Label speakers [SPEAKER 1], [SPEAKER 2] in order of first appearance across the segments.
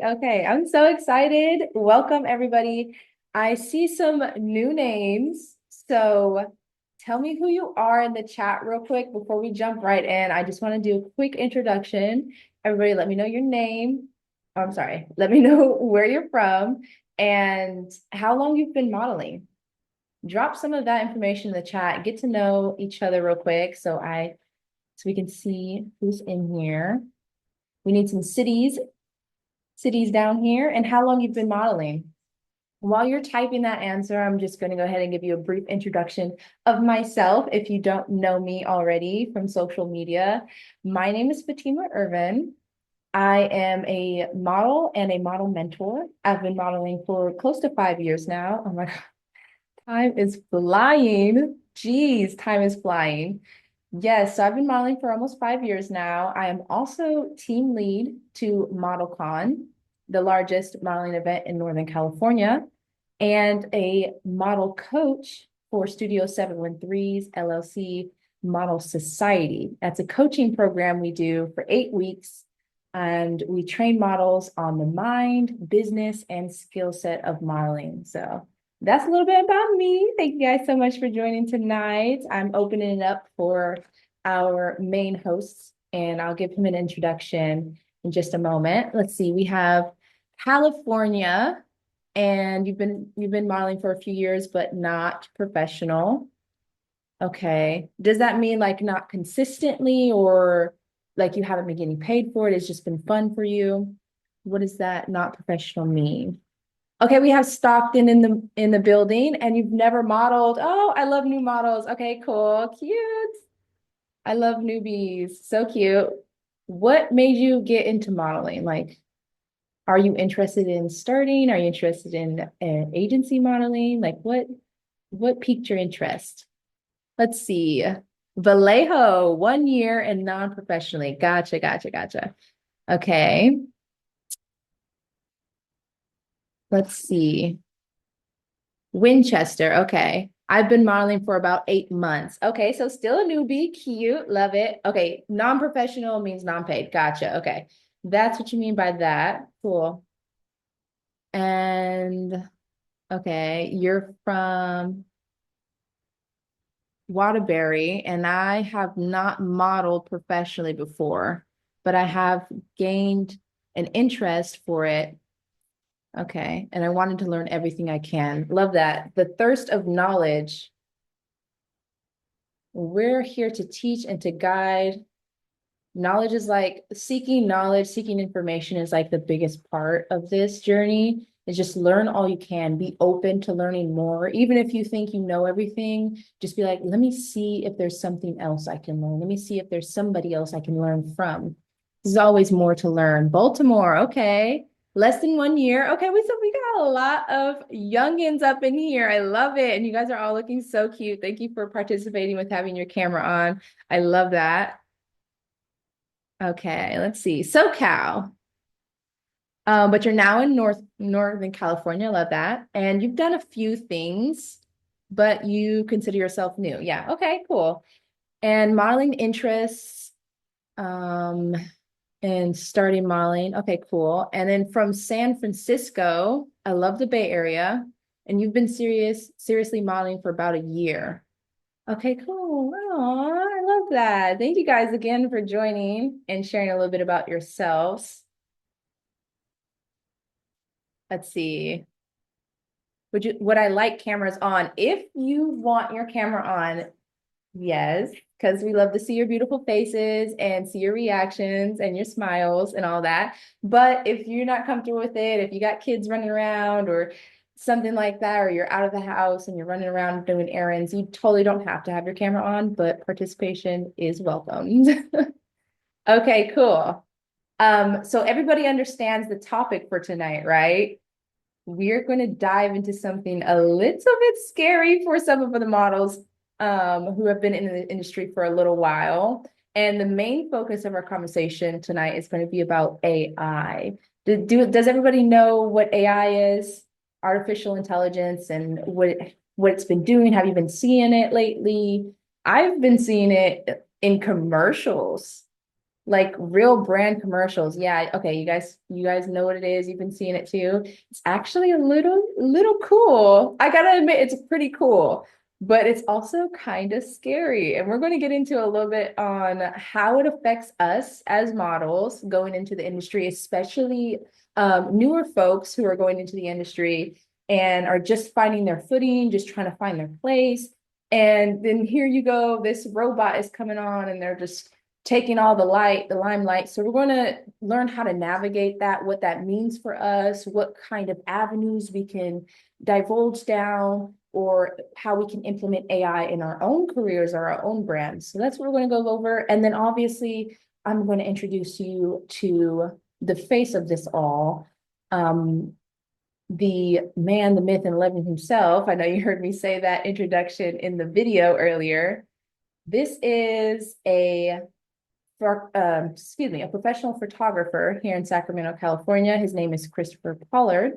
[SPEAKER 1] Okay, I'm so excited. Welcome, everybody. I see some new names. So tell me who you are in the chat real quick before we jump right in. I just want to do a quick introduction. Everybody, let me know your name. Oh, I'm sorry. Let me know where you're from and how long you've been modeling. Drop some of that information in the chat. Get to know each other real quick so we can see who's in here. We need some cities down here, and how long you've been modeling. While you're typing that answer, I'm just going to go ahead and give you a brief introduction of myself if you don't know me already from social media. My name is Fatima Irvin. I am a model and a model mentor. I've been modeling for close to 5 years now. Oh my God, time is flying. Geez, time is flying. Yes, so I've been modeling for almost 5 years now. I am also team lead to ModelCon, the largest modeling event in Northern California, and a model coach for Studio 713's LLC Model Society. That's a coaching program we do for 8 weeks, and we train models on the mind, business, and skill set of modeling. So that's a little bit about me. Thank you guys so much for joining tonight. I'm opening it up for our main hosts, and I'll give him an introduction in just a moment. Let's see, we have California, and you've been modeling for a few years, but not professional. Okay. Does that mean like not consistently or like you haven't been getting paid for it? It's just been fun for you? What does that not professional mean? Okay, we have Stockton in the building, and you've never modeled. Oh, I love new models. Okay, cool. Cute. I love newbies. So cute. What made you get into modeling? Like, are you interested in starting? Are you interested in agency modeling? Like, what piqued your interest? Let's see. Vallejo, 1 year and non-professionally. Gotcha, gotcha, gotcha. Okay, let's see. Winchester. Okay. I've been modeling for about 8 months. Okay, so still a newbie. Cute. Love it. Okay, non-professional means non-paid. Gotcha. Okay. That's what you mean by that. Cool. And okay, you're from Waterbury, and I have not modeled professionally before, but I have gained an interest for it. Okay. And I wanted to learn everything I can. Love that. The thirst of knowledge. We're here to teach and to guide. Knowledge is like seeking knowledge, seeking information is like the biggest part of this journey. Is just learn all you can, be open to learning more. Even if you think you know everything, just be like, let me see if there's something else I can learn. Let me see if there's somebody else I can learn from. There's always more to learn. Baltimore, okay. Less than 1 year. Okay, we got a lot of youngins up in here. I love it. And you guys are all looking so cute. Thank you for participating with having your camera on. I love that. Okay, let's see. SoCal. But you're now in Northern California. Love that. And you've done a few things, but you consider yourself new. Yeah. Okay, cool. And modeling interests, um, and starting modeling. Okay, cool. And then from San Francisco, I love the Bay Area. And you've been seriously modeling for about a year. Okay, cool. Oh, I love that. Thank you guys again for joining and sharing a little bit about yourselves. Let's see. Would I like cameras on? If you want your camera on, yes, because we love to see your beautiful faces and see your reactions and your smiles and all that. But if you're not comfortable with it, if you got kids running around or something like that, or you're out of the house and you're running around doing errands, you totally don't have to have your camera on, but participation is welcomed. Okay, cool. So everybody understands the topic for tonight, right? We're going to dive into something a little bit scary for some of the models who have been in the industry for a little while. And the main focus of our conversation tonight is going to be about AI. Does everybody know what AI is? Artificial intelligence and what it's been doing? Have you been seeing it lately? I've been seeing it in commercials. like real brand commercials. Yeah, okay, you guys know what it is. You've been seeing it too. It's actually a little cool. I gotta admit, it's pretty cool, but it's also kind of scary. And we're going to get into a little bit on how it affects us as models going into the industry, especially newer folks who are going into the industry and are just finding their footing, just trying to find their place. And then here you go, this robot is coming on and they're just taking all the limelight. So we're going to learn how to navigate that, what that means for us, what kind of avenues we can divulge down, or how we can implement AI in our own careers or our own brands. So that's what we're going to go over. And then obviously, I'm going to introduce you to the face of this all, the man, the myth, and legend himself. I know you heard me say that introduction in the video earlier. This is a professional photographer here in Sacramento, California. His name is Christopher Pollard,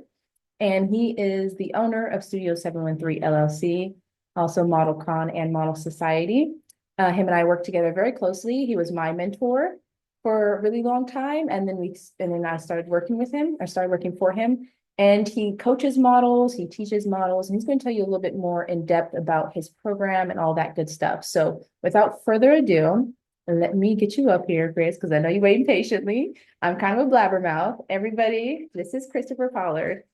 [SPEAKER 1] and he is the owner of Studio 713 LLC, also ModelCon and Model Society. Him and I worked together very closely. He was my mentor for a really long time, and then I started working with him. I started working for him, and he coaches models, he teaches models, and he's going to tell you a little bit more in depth about his program and all that good stuff. So without further ado, let me get you up here, Chris, because I know you're waiting patiently. I'm kind of a blabbermouth. Everybody, this is Christopher Pollard.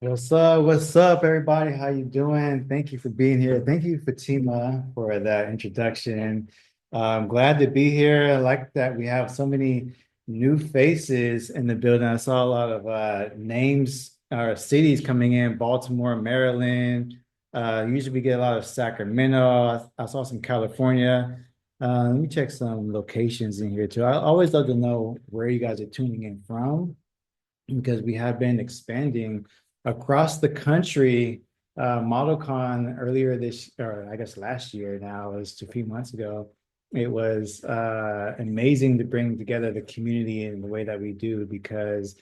[SPEAKER 2] What's up, everybody? How you doing? Thank you for being here. Thank you, Fatima, for that introduction. I'm glad to be here. I like that we have so many new faces in the building. I saw a lot of names or cities coming in, Baltimore, Maryland. Usually we get a lot of Sacramento. I saw some California. Let me check some locations in here too. I always love to know where you guys are tuning in from because we have been expanding across the country. ModelCon earlier this, or I guess last year now, it was a few months ago. It was amazing to bring together the community in the way that we do because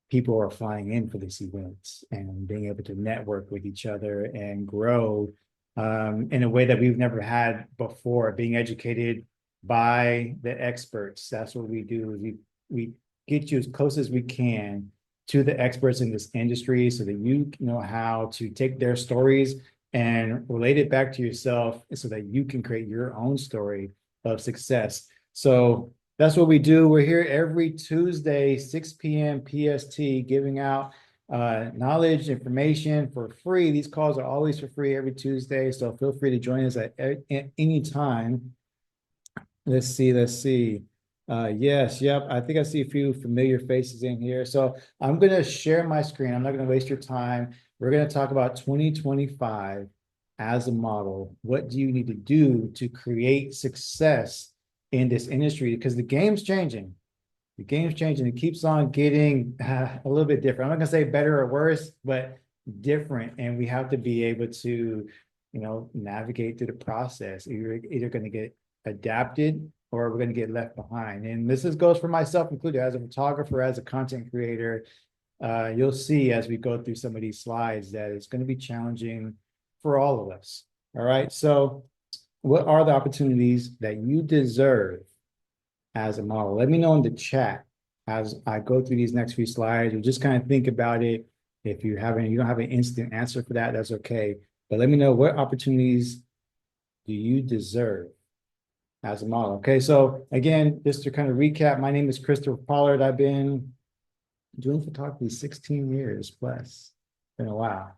[SPEAKER 2] people are flying in for these events and being able to network with each other and grow in a way that we've never had before, being educated by the experts. That's what we do. We get you as close as we can to the experts in this industry so that you know how to take their stories and relate it back to yourself so that you can create your own story of success. So that's what we do. We're here every Tuesday, 6 p.m. PST, giving out knowledge, information for free. These calls are always for free every Tuesday. So feel free to join us at any time. Let's see. Yes, yep. I think I see a few familiar faces in here. So I'm going to share my screen. I'm not going to waste your time. We're going to talk about 2025 as a model. What do you need to do to create success in this industry? Because the game's changing. The game's changing. It keeps on getting a little bit different. I'm not going to say better or worse, but different. And we have to be able to, navigate through the process. You're either going to get adapted or we're going to get left behind. And goes for myself included as a photographer, as a content creator. You'll see as we go through some of these slides that it's going to be challenging for all of us. All right. So what are the opportunities that you deserve as a model? Let me know in the chat as I go through these next few slides, or just kind of think about it. If you don't have an instant answer for that, that's okay. But let me know, what opportunities do you deserve as a model? Okay, so again, just to kind of recap, my name is Christopher Pollard. I've been doing photography 16 years plus. It's been a while.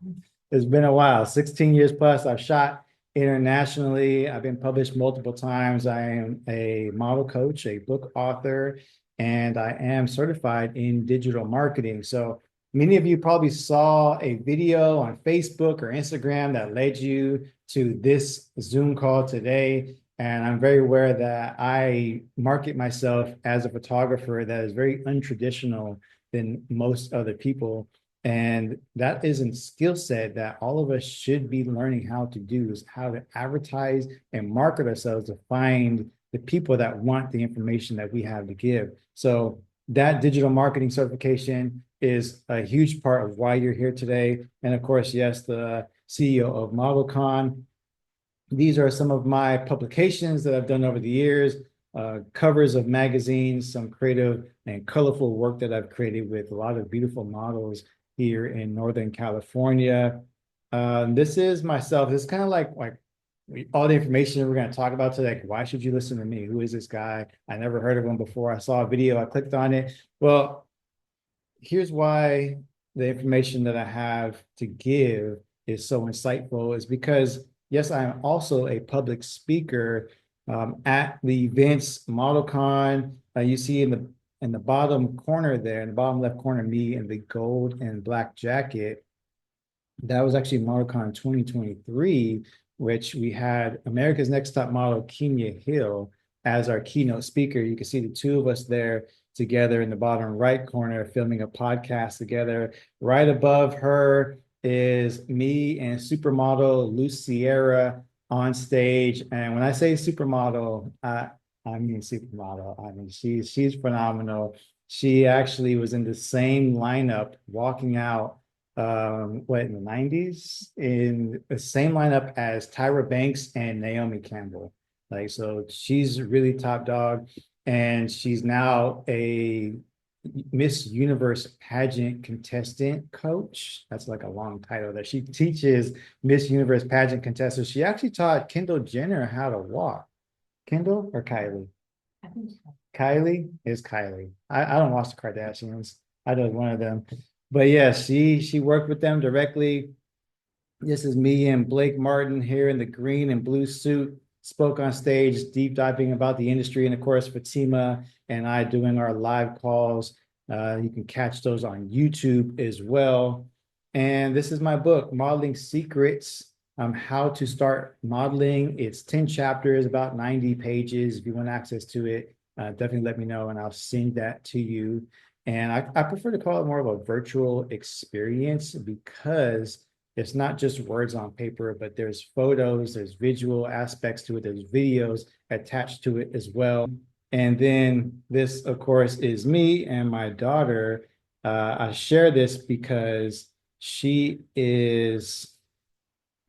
[SPEAKER 2] It's been a while, 16 years plus. I've shot internationally. I've been published multiple times. I am a model coach, a book author, and I am certified in digital marketing. So many of you probably saw a video on Facebook or Instagram that led you to this Zoom call today. And I'm very aware that I market myself as a photographer that is very untraditional than most other people. And that is a skill set that all of us should be learning how to do, is how to advertise and market ourselves to find the people that want the information that we have to give. So that digital marketing certification is a huge part of why you're here today. And of course, yes, the CEO of ModelCon. These are some of my publications that I've done over the years, covers of magazines, some creative and colorful work that I've created with a lot of beautiful models here in Northern California. This is myself. It's kind of like all the information we're going to talk about today. Like, why should you listen to me? Who is this guy? I never heard of him before. I saw a video, I clicked on it. Well, here's why the information that I have to give is so insightful is because, yes, I'm also a public speaker at the events ModelCon. You see in the bottom corner there, in the bottom left corner, me in the gold and black jacket. That was actually ModelCon 2023, which we had America's Next Top Model, Kenya Hill, as our keynote speaker. You can see the two of us there together in the bottom right corner, filming a podcast together. Right above her is me and supermodel Luciera on stage. And when I say supermodel, I mean supermodel. I mean, she's phenomenal. She actually was in the same lineup walking out what in the 90s in the same lineup as Tyra Banks and Naomi Campbell. Like, so she's really top dog, and she's now a Miss Universe pageant contestant coach. That's like a long title that she teaches Miss Universe pageant contestants. She actually taught Kendall Jenner how to walk. Kendall or Kylie?
[SPEAKER 1] I think so.
[SPEAKER 2] Kylie is Kylie. I don't watch the Kardashians. I know one of them. But yeah, she worked with them directly. This is me and Blake Martin here in the green and blue suit, spoke on stage, deep diving about the industry. And of course, Fatima and I doing our live calls. You can catch those on YouTube as well. And this is my book, Modeling Secrets, How to Start Modeling. It's 10 chapters, about 90 pages. If you want access to it, definitely let me know and I'll send that to you. And I prefer to call it more of a virtual experience because it's not just words on paper, but there's photos, there's visual aspects to it, there's videos attached to it as well. And then this, of course, is me and my daughter. I share this because she is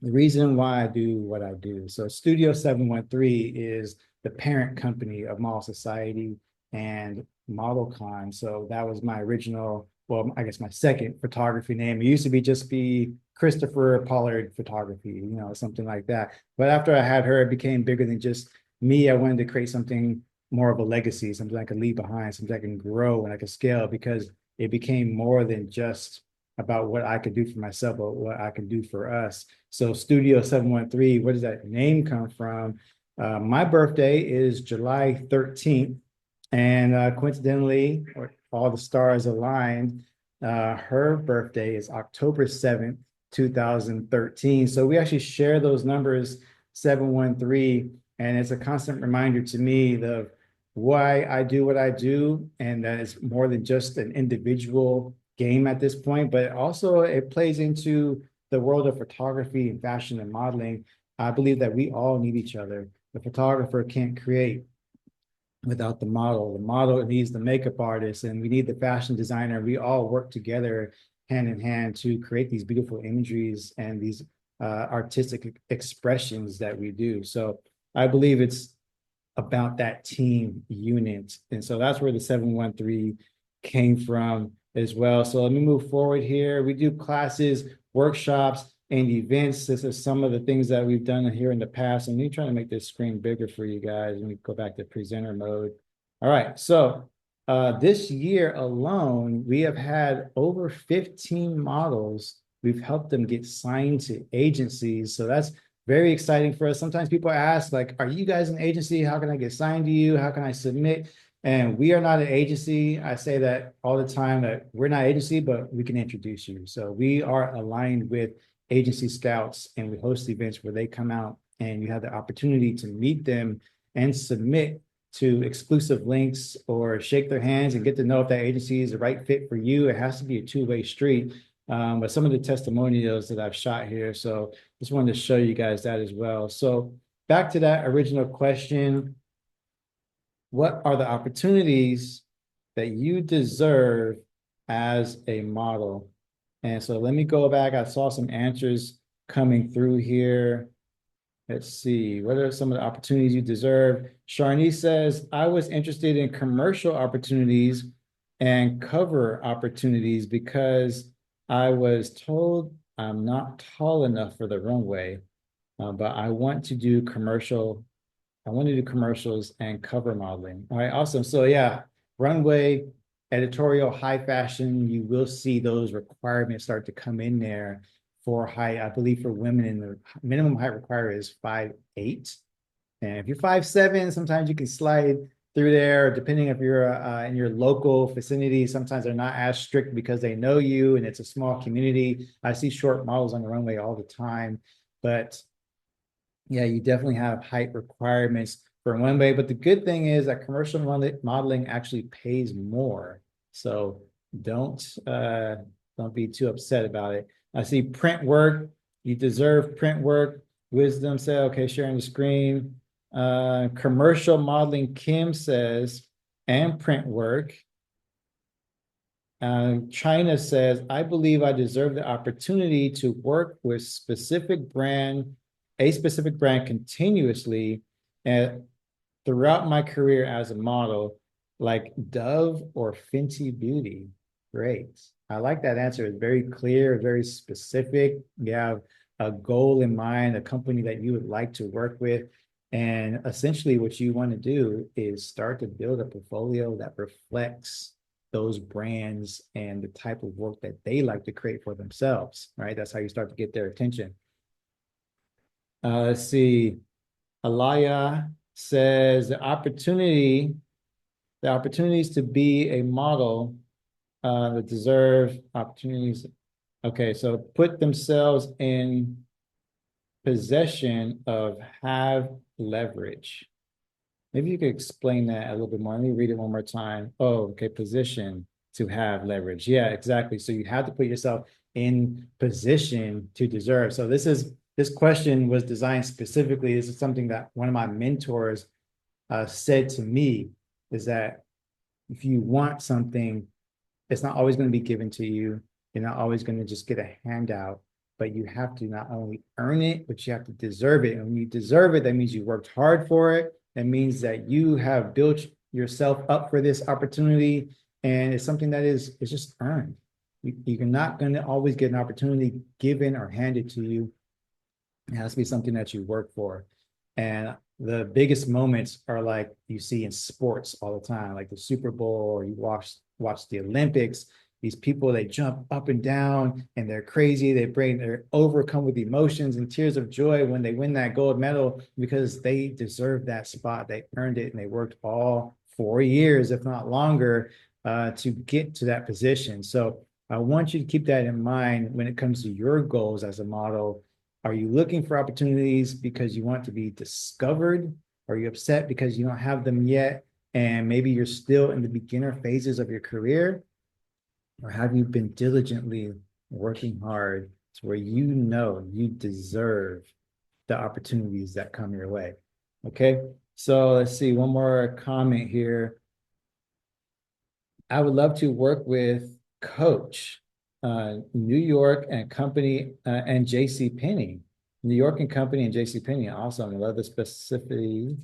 [SPEAKER 2] the reason why I do what I do. So Studio 713 is the parent company of Model Society and ModelCon. So that was my original, well, I guess my second photography name. It used to be Christopher Pollard Photography, something like that. But after I had her, it became bigger than just me. I wanted to create something more of a legacy, something I could leave behind, something I can grow and I could scale because it became more than just about what I could do for myself, but what I can do for us. So Studio 713, where does that name come from? My birthday is July 13th, and coincidentally, all the stars aligned, her birthday is October 7th, 2013. So we actually share those numbers, 713, and it's a constant reminder to me of why I do what I do, and that it's more than just an individual game at this point, but also it plays into the world of photography and fashion and modeling. I believe that we all need each other. The photographer can't create without the model. The model needs the makeup artist, and we need the fashion designer. We all work together hand in hand to create these beautiful imageries and these artistic expressions that we do. So I believe it's about that team unit. And so that's where the 713 came from as well. So let me move forward here. We do classes, workshops, and events. This is some of the things that we've done here in the past. And me trying to make this screen bigger for you guys. Let me go back to presenter mode. All right. So this year alone, we have had over 15 models. We've helped them get signed to agencies. So that's very exciting for us. Sometimes people ask, like, are you guys an agency? How can I get signed to you? How can I submit? And we are not an agency. I say that all the time that we're not an agency, but we can introduce you. So we are aligned with Agency Scouts, and we host events where they come out and you have the opportunity to meet them and submit to exclusive links or shake their hands and get to know if that agency is the right fit for you. It has to be a two-way street. But some of the testimonials that I've shot here. So just wanted to show you guys that as well. So back to that original question. What are the opportunities that you deserve as a model? And so let me go back. I saw some answers coming through here. Let's see. What are some of the opportunities you deserve? Sharni says, I was interested in commercial opportunities and cover opportunities because I was told I'm not tall enough for the runway, but I want to do commercials and cover modeling. All right, awesome. So yeah, runway, editorial, high fashion, you will see those requirements start to come in there for height. I believe for women in the minimum height required is 5'8". And if you're 5'7", sometimes you can slide through there, depending if you're in your local vicinity. Sometimes they're not as strict because they know you and it's a small community. I see short models on the runway all the time, but yeah, you definitely have height requirements for one way. But the good thing is that commercial modeling actually pays more. So don't don't be too upset about it. I see print work. You deserve print work. Wisdom said, okay, sharing the screen. Commercial modeling, Kim says, and print work. China says, I believe I deserve the opportunity to work with a specific brand continuously and throughout my career as a model, like Dove or Fenty Beauty. Great. I like that answer. It's very clear, very specific. You have a goal in mind, a company that you would like to work with. And essentially, what you want to do is start to build a portfolio that reflects those brands and the type of work that they like to create for themselves, right? That's how you start to get their attention. Let's see. Alaya says the opportunities to be a model that deserve opportunities. Okay, so put themselves in possession of have leverage. Maybe you could explain that a little bit more. Let me read it one more time. Oh, okay. Position to have leverage. Yeah, exactly. So you have to put yourself in position to deserve. So this question was designed specifically. This is something that one of my mentors said to me is that if you want something, it's not always going to be given to you. You're not always going to just get a handout, but you have to not only earn it, but you have to deserve it. And when you deserve it, that means you worked hard for it. That means that you have built yourself up for this opportunity. And it's something that it's just earned. You're not going to always get an opportunity given or handed to you. It has to be something that you work for. And the biggest moments are like you see in sports all the time, like the Super Bowl, or you watch the Olympics. These people, they jump up and down and they're crazy. They're overcome with emotions and tears of joy when they win that gold medal because they deserve that spot. They earned it and they worked all 4 years, if not longer, to get to that position. So I want you to keep that in mind when it comes to your goals as a model. Are you looking for opportunities because you want to be discovered? Are you upset because you don't have them yet? And maybe you're still in the beginner phases of your career? Or have you been diligently working hard to where you know you deserve the opportunities that come your way? Okay, so let's see, one more comment here. I would love to work with Coach, New York and Company, and JC Penney. New York and Company and JC Penney. Awesome. I love the specificity.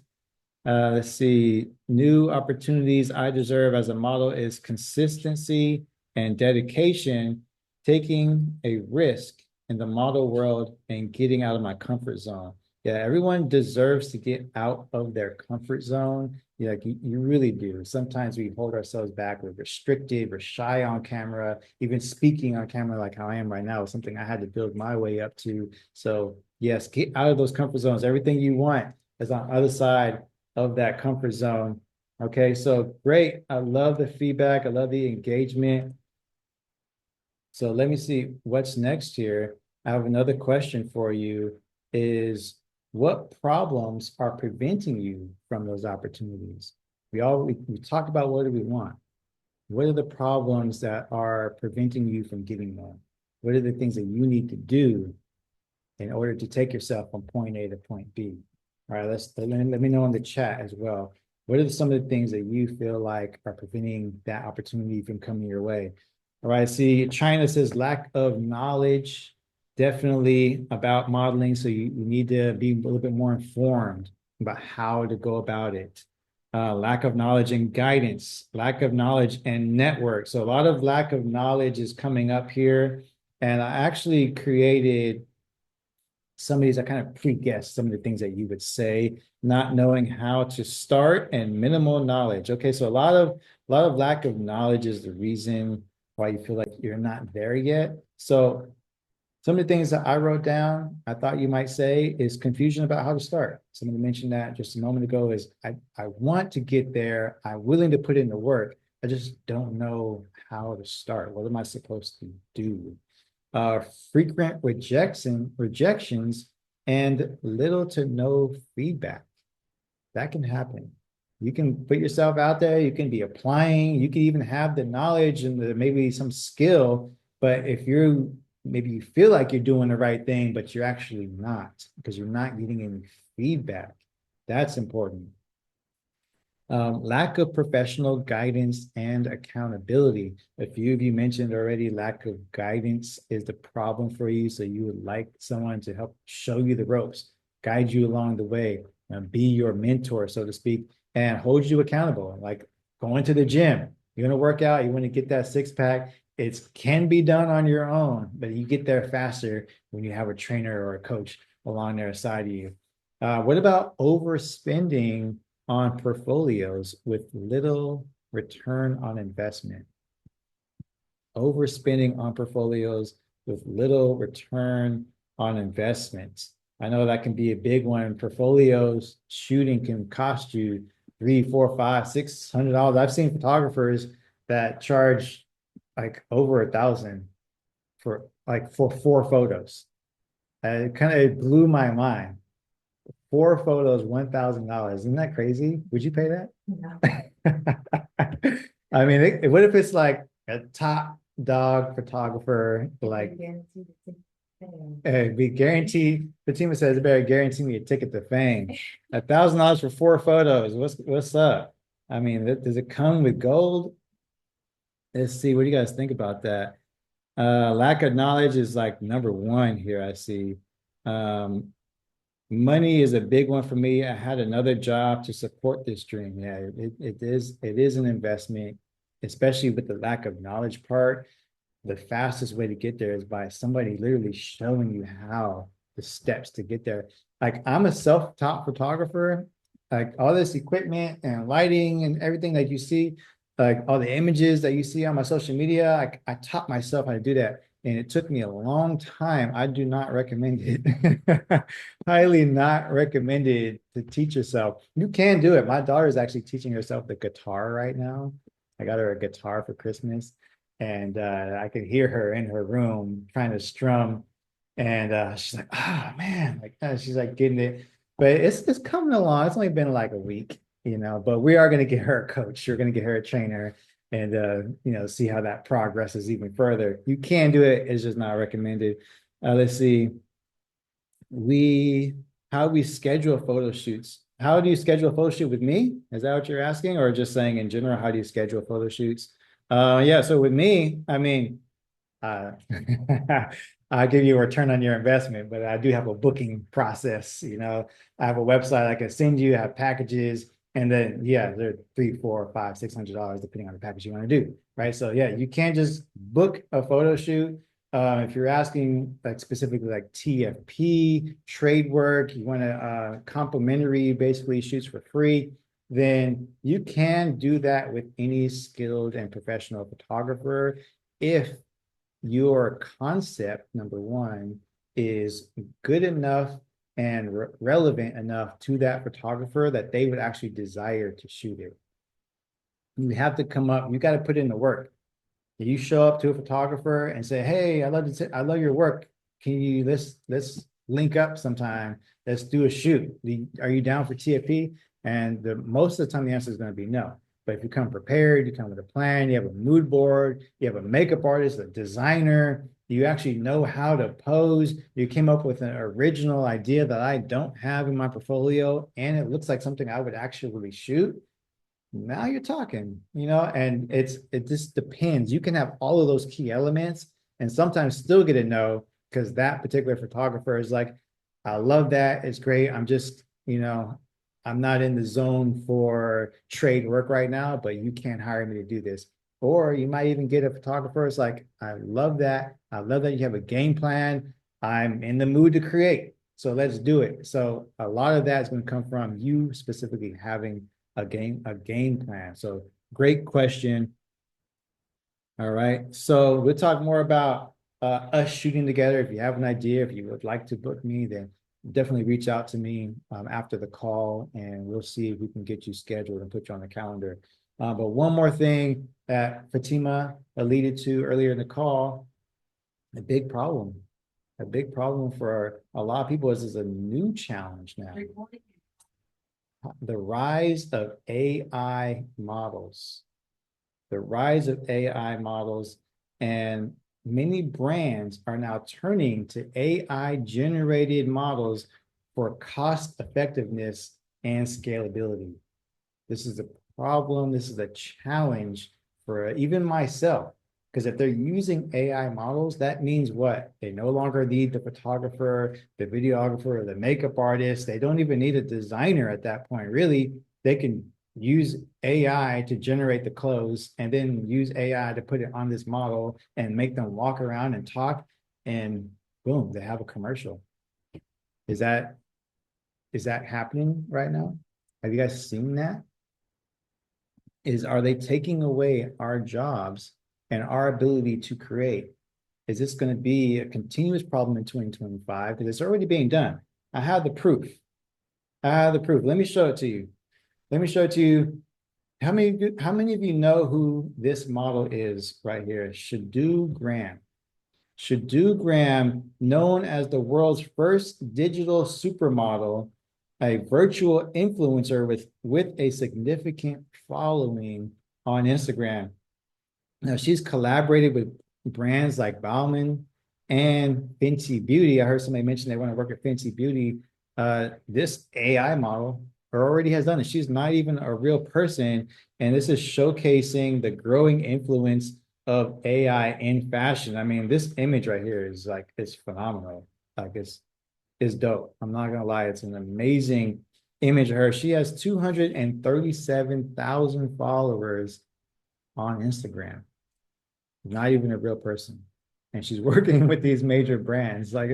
[SPEAKER 2] Let's see. New opportunities I deserve as a model is consistency and dedication, taking a risk in the model world and getting out of my comfort zone. Yeah, everyone deserves to get out of their comfort zone. Yeah, like you really do. Sometimes we hold ourselves back. We're restricted. We're shy on camera. Even speaking on camera, like how I am right now, is something I had to build my way up to. So yes, get out of those comfort zones. Everything you want is on the other side of that comfort zone. Okay, so great. I love the feedback. I love the engagement. So let me see what's next here. I have another question for you is what problems are preventing you from those opportunities? We talked about what do we want. What are the problems that are preventing you from getting them? What are the things that you need to do in order to take yourself from point A to point B? All right, let me know in the chat as well. What are some of the things that you feel like are preventing that opportunity from coming your way? All right, see, China says lack of knowledge. definitely about modeling. So you need to be a little bit more informed about how to go about it. Lack of knowledge and guidance, lack of knowledge and network. So a lot of lack of knowledge is coming up here. And I actually created some of these. I kind of pre-guessed some of the things that you would say, not knowing how to start and minimal knowledge. Okay, so a lot of lack of knowledge is the reason why you feel like you're not there yet. So some of the things that I wrote down, I thought you might say is confusion about how to start. Somebody mentioned that just a moment ago is I want to get there. I'm willing to put in the work. I just don't know how to start. What am I supposed to do? Frequent rejections and little to no feedback. That can happen. You can put yourself out there, you can be applying, you can even have the knowledge and maybe some skill, but if you're maybe you feel like you're doing the right thing, but you're actually not because you're not getting any feedback. That's important. Lack of professional guidance and accountability. A few of you mentioned already lack of guidance is the problem for you. So you would like someone to help show you the ropes, guide you along the way, and be your mentor, so to speak, and hold you accountable. Like going to the gym, you're going to work out, you want to get that six pack. It can be done on your own, but you get there faster when you have a trainer or a coach along there side of you. What about overspending on portfolios with little return on investment? Overspending on portfolios with little return on investment. I know that can be a big one. Portfolios shooting can cost you three, four, five, $600. I've seen photographers that charge like over 1,000 for 4 photos. It kind of blew my mind. 4 photos, $1,000. Isn't that crazy? Would you pay that?
[SPEAKER 1] No.
[SPEAKER 2] I mean, what if it's like a top dog photographer, like be guaranteed. Fatima says, better guarantee me a ticket to fame. $1,000 for 4 photos. What's up? I mean, does it come with gold? Let's see. What do you guys think about that? Lack of knowledge is like number one here, I see. Money is a big one for me. I had another job to support this dream. Yeah, it is an investment, especially with the lack of knowledge part. The fastest way to get there is by somebody literally showing you how the steps to get there. Like I'm a self-taught photographer, like all this equipment and lighting and everything that you see, like all the images that you see on my social media, I taught myself how to do that. And it took me a long time. I do not recommend it. Highly not recommended to teach yourself. You can do it. My daughter is actually teaching herself the guitar right now. I got her a guitar for Christmas, and I could hear her in her room trying to strum. And she's like, "Oh man!" Like she's like getting it, but it's coming along. It's only been like a week, But we are going to get her a coach. We're going to get her a trainer, and see how that progresses even further. You can do it, it's just not recommended. Let's see. We How we schedule photo shoots. How do you schedule a photo shoot with me? Is that what you're asking, or just saying in general, how do you schedule photo shoots? Yeah, so with me, I mean, uh, I'll give you a return on your investment, but I do have a booking process. I have a website I can send you, I have packages, and then yeah, they're three, four, five, $600 depending on the package you want to do, right? So yeah, you can't just book a photo shoot. If you're asking like specifically like TFP, trade work, you want to complimentary basically shoots for free, then you can do that with any skilled and professional photographer if your concept, number one, is good enough and relevant enough to that photographer that they would actually desire to shoot it. You have to come up, you got to put in the work. You show up to a photographer and say, "Hey, I love your work. Can you let's link up sometime. Let's do a shoot. Are you down for TFP?" And most of the time the answer is going to be no. But if you come prepared, you come with a plan, you have a mood board, you have a makeup artist, a designer, you actually know how to pose, you came up with an original idea that I don't have in my portfolio, and it looks like something I would actually shoot. Now you're talking, and it just depends. You can have all of those key elements and sometimes still get a no, because that particular photographer is like, I love that. It's great. I'm not in the zone for trade work right now, but you can't hire me to do this. Or you might even get a photographer. It's like, I love that. I love that you have a game plan. I'm in the mood to create. So let's do it. So a lot of that is going to come from you specifically having a game plan. So great question. All right. So we'll talk more about us shooting together. If you have an idea, if you would like to book me, then definitely reach out to me after the call, and we'll see if we can get you scheduled and put you on the calendar. But one more thing that Fatima alluded to earlier in the call, a big problem. A big problem for a lot of people is a new challenge now. The rise of AI models. The rise of AI models, and many brands are now turning to AI generated models for cost effectiveness and scalability. This is a problem. This is a challenge for even myself. Because if they're using AI models, that means what? They no longer need the photographer, the videographer, or the makeup artist. They don't even need a designer at that point. Really, they can use AI to generate the clothes and then use AI to put it on this model and make them walk around and talk, and boom, they have a commercial. Is that happening right now? Have you guys seen that? Are they taking away our jobs and our ability to create? Is this going to be a continuous problem in 2025? Because it's already being done. I have the proof. Let me show it to you. How many of you know who this model is right here? Shadu Graham. Shadu Graham, known as the world's first digital supermodel, a virtual influencer with a significant following on Instagram. Now, she's collaborated with brands like Bauman and Fenty Beauty. I heard somebody mention they want to work at Fenty Beauty. This AI model already has done it. She's not even a real person. And this is showcasing the growing influence of AI in fashion. I mean, this image right here is like, it's phenomenal. Like it's dope. I'm not gonna lie, it's an amazing image of her. She has 237,000 followers on Instagram. Not even a real person. And she's working with these major brands. Like,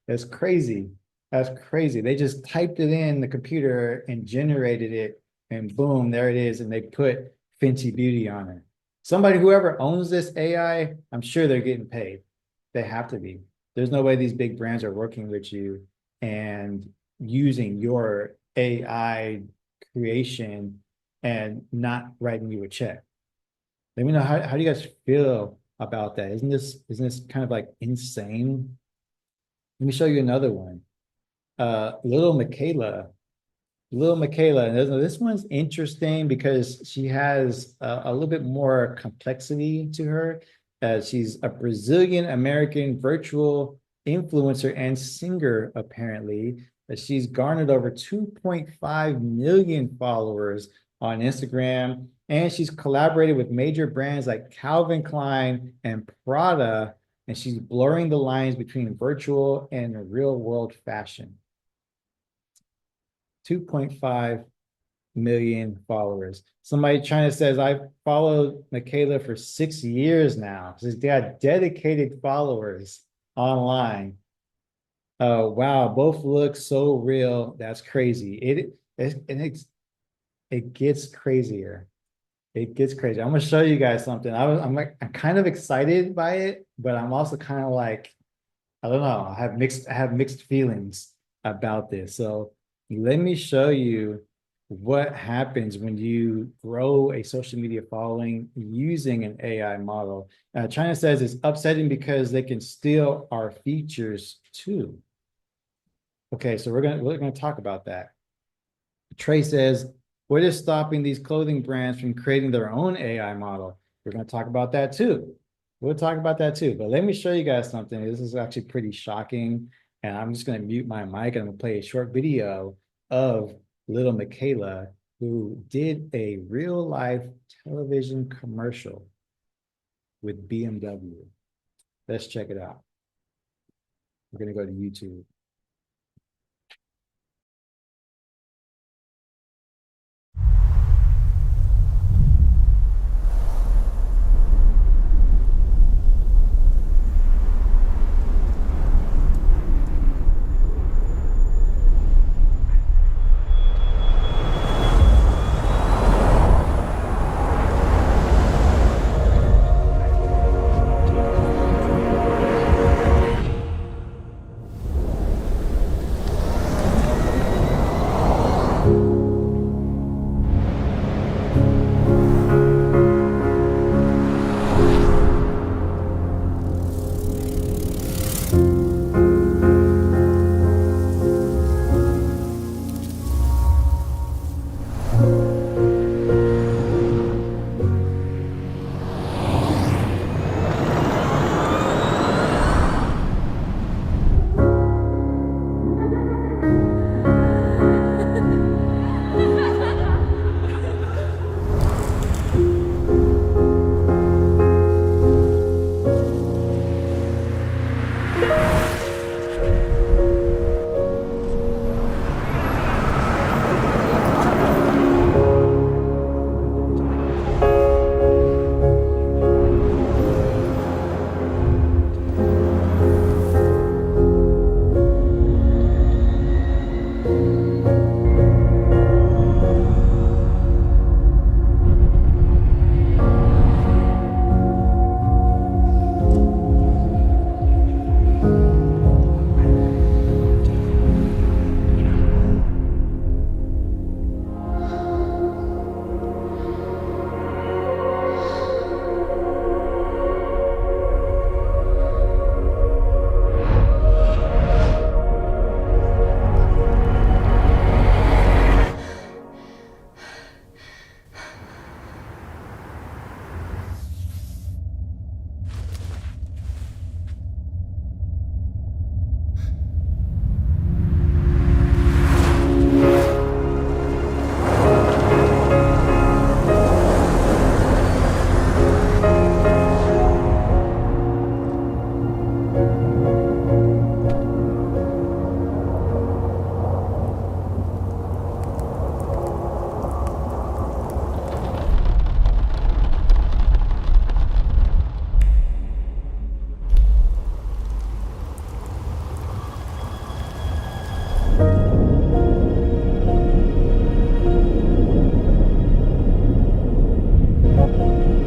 [SPEAKER 2] that's crazy. That's crazy. They just typed it in the computer and generated it, and boom, there it is. And they put Fenty Beauty on it. Whoever owns this AI, I'm sure they're getting paid. They have to be. There's no way these big brands are working with you and using your AI creation and not writing you a check. Let me know, how do you guys feel about that? Isn't this kind of like insane? Let me show you another one. Little Michaela. Little Michaela. And this one's interesting because she has a little bit more complexity to her. She's a Brazilian American virtual influencer and singer, apparently. She's garnered over 2.5 million followers on Instagram, and she's collaborated with major brands like Calvin Klein and Prada, and she's blurring the lines between virtual and real world fashion. 2.5 million followers. Somebody China says, I've followed Michaela for 6 years now. She's got dedicated followers online. Oh, wow, both look so real. That's crazy. It gets crazier. It gets crazy. I'm gonna show you guys something. I'm kind of excited by it, but I'm also kind of like, I don't know. I have mixed feelings about this. So let me show you what happens when you grow a social media following using an AI model. China says it's upsetting because they can steal our features too. Okay, so we're gonna talk about that. Trey says, what is stopping these clothing brands from creating their own AI model? We're going to talk about that too. We'll talk about that too. But let me show you guys something. This is actually pretty shocking. And I'm just going to mute my mic and I'm going to play a short video of little Michaela, who did a real life television commercial with BMW. Let's check it out. We're gonna go to YouTube.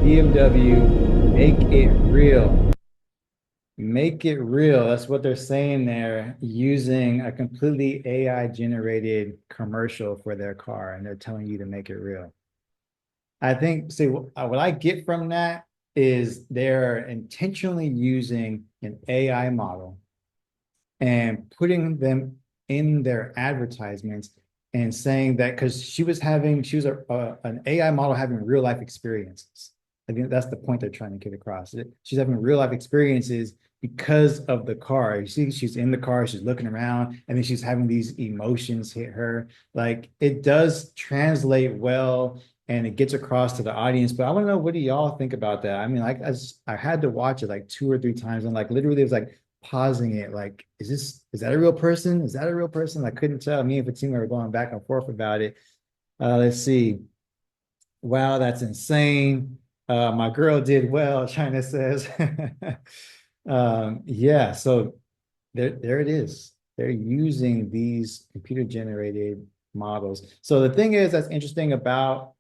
[SPEAKER 2] BMW, make it real. Make it real. That's what they're saying there, using a completely AI generated commercial for their car, and they're telling you to make it real. I think, see, what I get from that is they're intentionally using an AI model and putting them in their advertisements and saying that because she was an AI model having real life experiences. I think that's the point they're trying to get across. She's having real life experiences because of the car. You see, she's in the car, she's looking around, and then she's having these emotions hit her. Like it does translate well and it gets across to the audience. But I want to know, what do y'all think about that? I mean, like I had to watch it like 2 or 3 times, and like literally it was like pausing it, like, is that a real person? Is that a real person? I couldn't tell. Me and Fatima were going back and forth about it. Let's see. Wow, that's insane. My girl did well, China says. Yeah, so there it is. They're using these computer generated models. So the thing is that's interesting about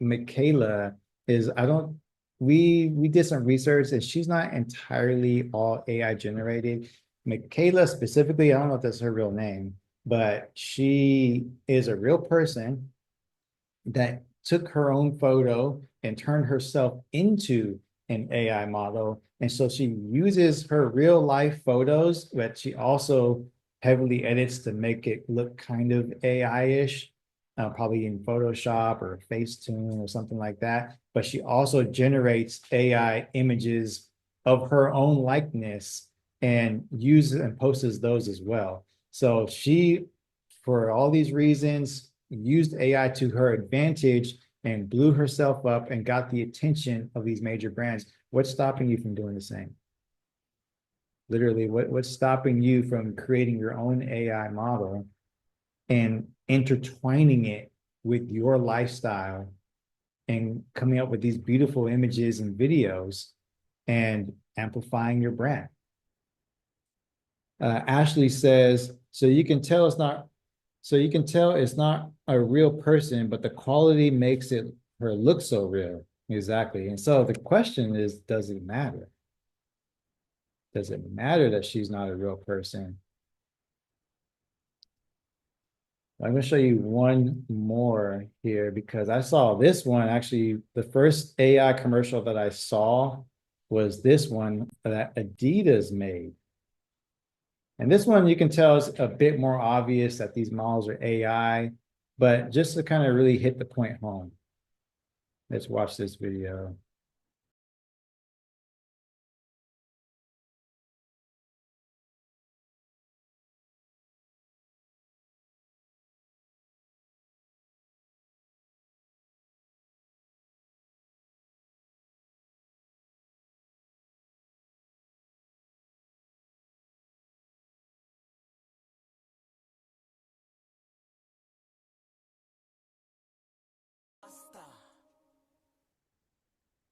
[SPEAKER 2] Michaela is I don't we did some research and she's not entirely all AI generated. Michaela specifically, I don't know if that's her real name, but she is a real person that took her own photo and turned herself into an AI model. And so she uses her real life photos, but she also heavily edits to make it look kind of AI-ish, probably in Photoshop or Facetune or something like that. But she also generates AI images of her own likeness and uses and posts those as well. So she, for all these reasons, used AI to her advantage and blew herself up and got the attention of these major brands. What's stopping you from doing the same? Literally, what's stopping you from creating your own AI model and intertwining it with your lifestyle and coming up with these beautiful images and videos and amplifying your brand? Ashley says, so you can tell it's not a real person, but the quality makes it her look so real. Exactly. And so the question is, does it matter? Does it matter that she's not a real person? I'm going to show you one more here because I saw this one. Actually, the first AI commercial that I saw was this one that Adidas made. And this one you can tell is a bit more obvious that these models are AI, but just to kind of really hit the point home, let's watch this video.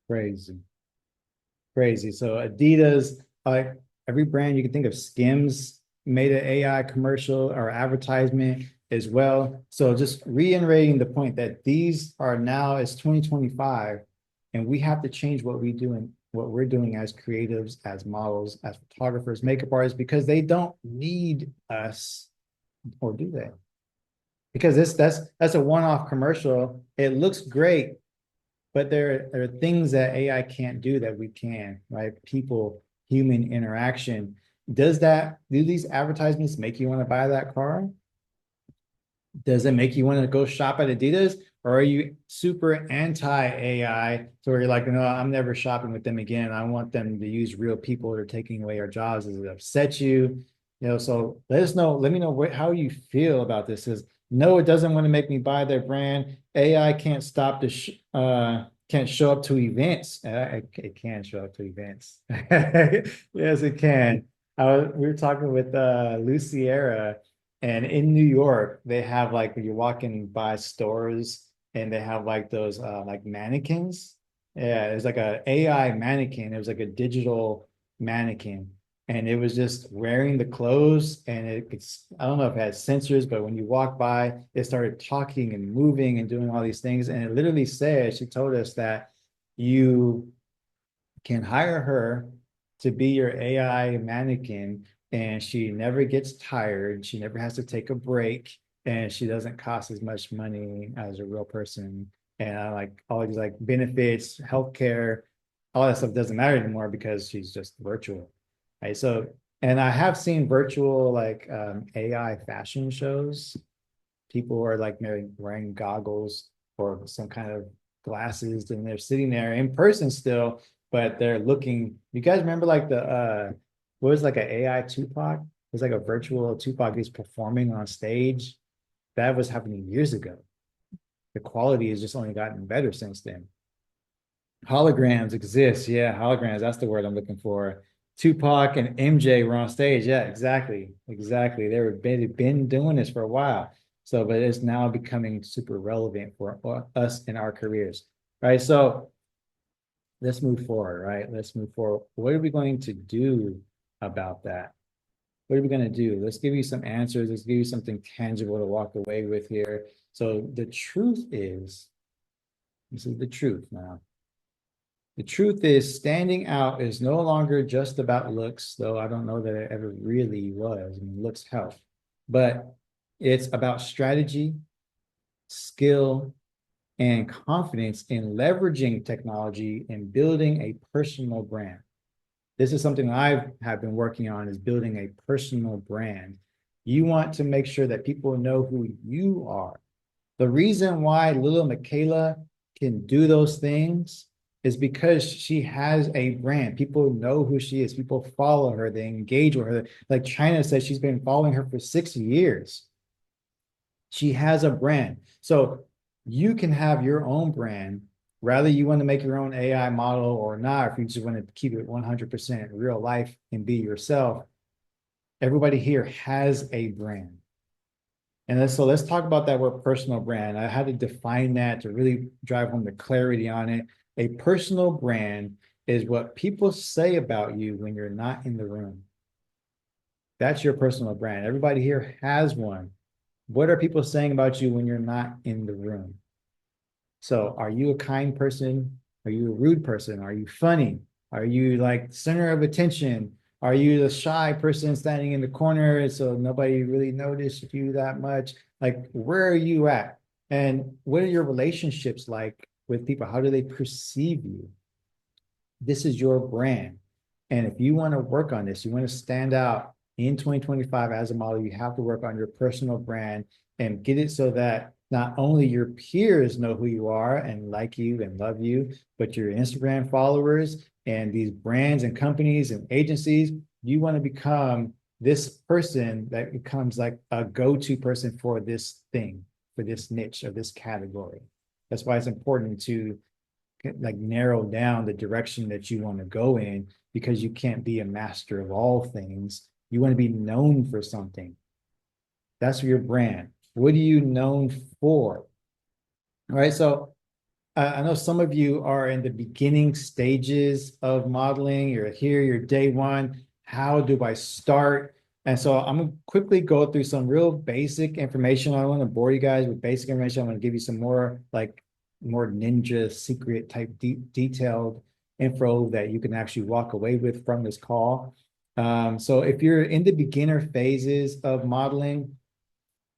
[SPEAKER 2] Crazy. Crazy. So Adidas, like every brand you can think of, Skims made an AI commercial or advertisement as well. So just reiterating the point that these are now, it's 2025, and we have to change what we do and what we're doing as creatives, as models, as photographers, makeup artists, because they don't need us, or do they? Because that's a one-off commercial. It looks great, but there are things that AI can't do that we can, right? People, human interaction. Do these advertisements make you want to buy that car? Does it make you want to go shop at Adidas? Or are you super anti-AI? So you're like, no, I'm never shopping with them again. I want them to use real people that are taking away our jobs. Does it upset you? So let us know. Let me know how you feel about this. Is no, it doesn't want to make me buy their brand. AI can't stop can't show up to events. It can show up to events. Yes, it can. We were talking with Luciera, and in New York, they have like when you're walking by stores and they have like those like mannequins. Yeah, it's like a AI mannequin. It was like a digital mannequin. And it was just wearing the clothes, and I don't know if it had sensors, but when you walk by, it started talking and moving and doing all these things. And it literally said, she told us that you can hire her to be your AI mannequin, and she never gets tired. She never has to take a break, and she doesn't cost as much money as a real person. And I like all these like benefits, healthcare, all that stuff doesn't matter anymore because she's just virtual. Right. So, and I have seen virtual like AI fashion shows. People are like wearing goggles or some kind of glasses, and they're sitting there in person still, but they're looking. You guys remember like the what was like an AI Tupac? It was like a virtual Tupac he's performing on stage. That was happening years ago. The quality has just only gotten better since then. Holograms exist. Yeah, holograms. That's the word I'm looking for. Tupac and MJ were on stage. Yeah, exactly. Exactly. They've been doing this for a while. So, but it's now becoming super relevant for us in our careers. Right. So let's move forward. Right. Let's move forward. What are we going to do about that? What are we going to do? Let's give you some answers. Let's give you something tangible to walk away with here. So the truth is, this is the truth now. The truth is, standing out is no longer just about looks, though I don't know that it ever really was. I mean, looks help, but it's about strategy, skill, and confidence in leveraging technology and building a personal brand. This is something I have been working on, is building a personal brand. You want to make sure that people know who you are. The reason why little Michaela can do those things is because she has a brand. People know who she is. People follow her. They engage with her. Like China says, she's been following her for 6 years. She has a brand. So you can have your own brand Rather you want to make your own AI model or not, if you just want to keep it 100% real life and be yourself, everybody here has a brand. And let's talk about that word personal brand. I had to define that to really drive home the clarity on it. A personal brand is what people say about you when you're not in the room. That's your personal brand. Everybody here has one. What are people saying about you when you're not in the room? So, are you a kind person? Are you a rude person? Are you funny? Are you like center of attention? Are you the shy person standing in the corner so nobody really noticed you that much? Like, where are you at? And what are your relationships like with people? How do they perceive you? This is your brand. And if you want to work on this, you want to stand out in 2025 as a model, you have to work on your personal brand and get it so that not only your peers know who you are and like you and love you, but your Instagram followers and these brands and companies and agencies, you want to become this person that becomes like a go-to person for this thing, for this niche or this category. That's why it's important to like narrow down the direction that you want to go in, because you can't be a master of all things. You want to be known for something. That's your brand. What are you known for? All right. So I know some of you are in the beginning stages of modeling. You're here, you're day one. How do I start? And so I'm going to quickly go through some real basic information. I don't want to bore you guys with basic information. I'm going to give you some more like more ninja secret type detailed info that you can actually walk away with from this call. So if you're in the beginner phases of modeling,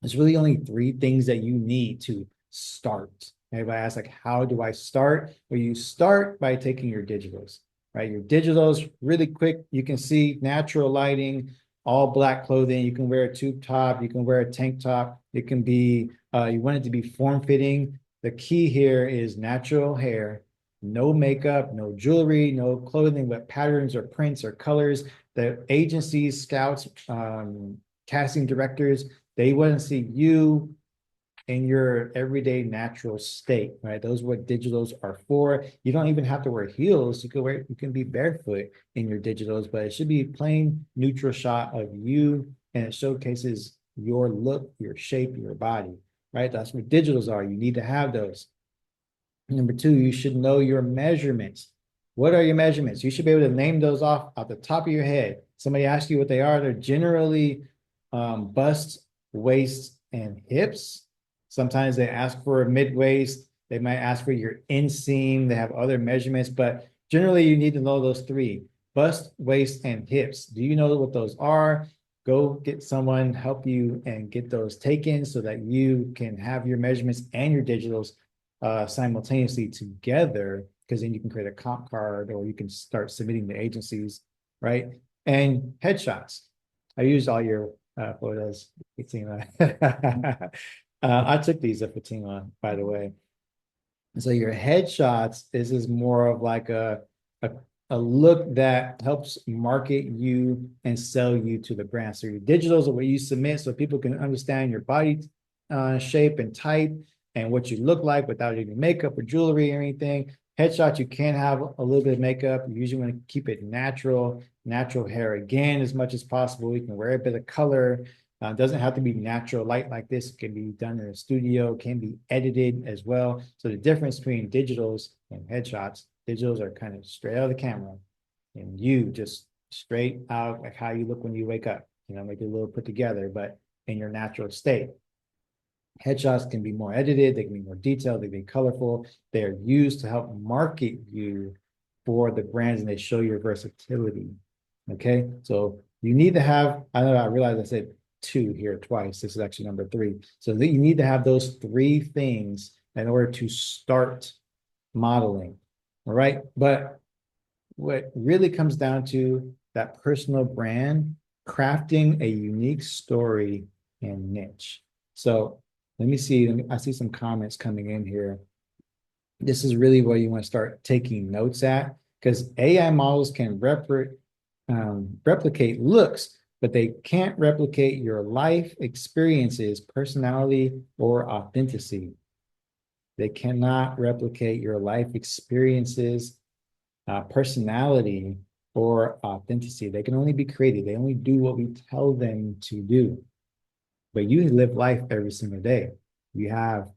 [SPEAKER 2] there's really only three things that you need to start. Everybody asks, like, how do I start? Well, you start by taking your digitals, right? Your digitals, really quick, you can see natural lighting, all black clothing. You can wear a tube top, you can wear a tank top. It can be, you want it to be form-fitting. The key here is natural hair, no makeup, no jewelry, no clothing, but patterns or prints or colors. The agencies, scouts, casting directors, they want to see you in your everyday natural state, right? Those are what digitals are for. You don't even have to wear heels. You can be barefoot in your digitals, but it should be a plain neutral shot of you, and it showcases your look, your shape, your body, right? That's what digitals are. You need to have those. Number two, you should know your measurements. What are your measurements? You should be able to name those off the top of your head. Somebody asks you what they are. They're generally bust, waist, and hips. Sometimes they ask for a mid waist. They might ask for your inseam. They have other measurements, but generally you need to know those three: bust, waist, and hips. Do you know what those are? Go get someone help you and get those taken so that you can have your measurements and your digitals simultaneously together, because then you can create a comp card or you can start submitting to agencies, right? And headshots. I used all your photos, Fatima. I took these at Fatima, by the way. So your headshots, this is more of like a look that helps market you and sell you to the brand. So your digitals are what you submit so people can understand your body shape and type and what you look like without any makeup or jewelry or anything. Headshots, you can have a little bit of makeup. You usually want to keep it natural, natural hair again as much as possible. You can wear a bit of color. It doesn't have to be natural light like this. It can be done in a studio, can be edited as well. So the difference between digitals and headshots, digitals are kind of straight out of the camera, and you just straight out like how you look when you wake up, maybe a little put together, but in your natural state. Headshots can be more edited, they can be more detailed, they can be colorful. They are used to help market you for the brands, and they show your versatility. Okay, so you need to have, I realize I said two here twice. This is actually number three. So you need to have those three things in order to start modeling. All right. But what really comes down to that personal brand, crafting a unique story and niche. So let me see. I see some comments coming in here. This is really where you want to start taking notes at, because AI models can replicate looks, but they can't replicate your life experiences, personality, or authenticity. They cannot replicate your life experiences, personality, or authenticity. They can only be created. They only do what we tell them to do. But you live life every single day. You have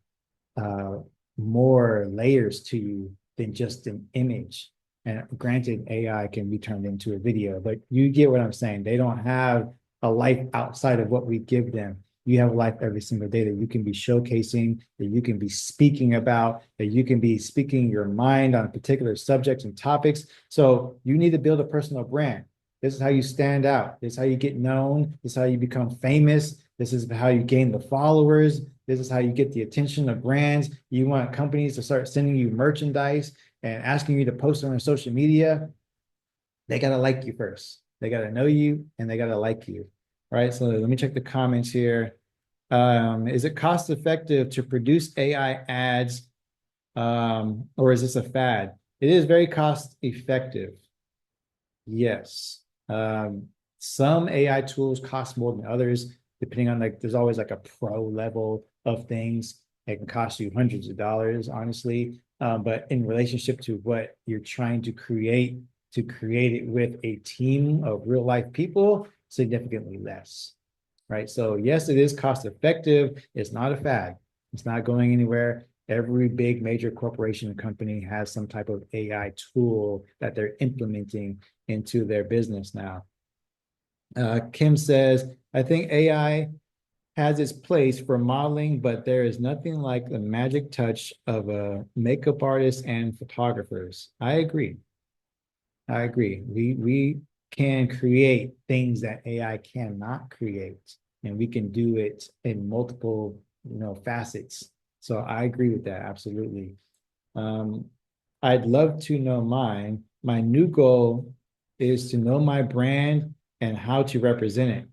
[SPEAKER 2] uh, more layers to you than just an image. And granted, AI can be turned into a video, but you get what I'm saying. They don't have a life outside of what we give them. You have a life every single day that you can be showcasing, that you can be speaking about, that you can be speaking your mind on particular subjects and topics. So you need to build a personal brand. This is how you stand out. This is how you get known. This is how you become famous. This is how you gain the followers. This is how you get the attention of brands. You want companies to start sending you merchandise and asking you to post on their social media. They got to like you first. They got to know you and they got to like you. All right. So let me check the comments here. Is it cost effective to produce AI ads, or is this a fad? It is very cost effective. Yes. Some AI tools cost more than others, depending on like, there's always like a pro level of things. It can cost you hundreds of dollars, honestly. But in relationship to what you're trying to create it with a team of real life people, significantly less. Right. So yes, it is cost effective. It's not a fad. It's not going anywhere. Every big major corporation and company has some type of AI tool that they're implementing into their business now. Kim says, I think AI has its place for modeling, but there is nothing like the magic touch of a makeup artist and photographers. I agree. I agree. We can create things that AI cannot create, and we can do it in multiple, facets. So I agree with that, absolutely. Um, I'd love to know mine. My new goal is to know my brand and how to represent it.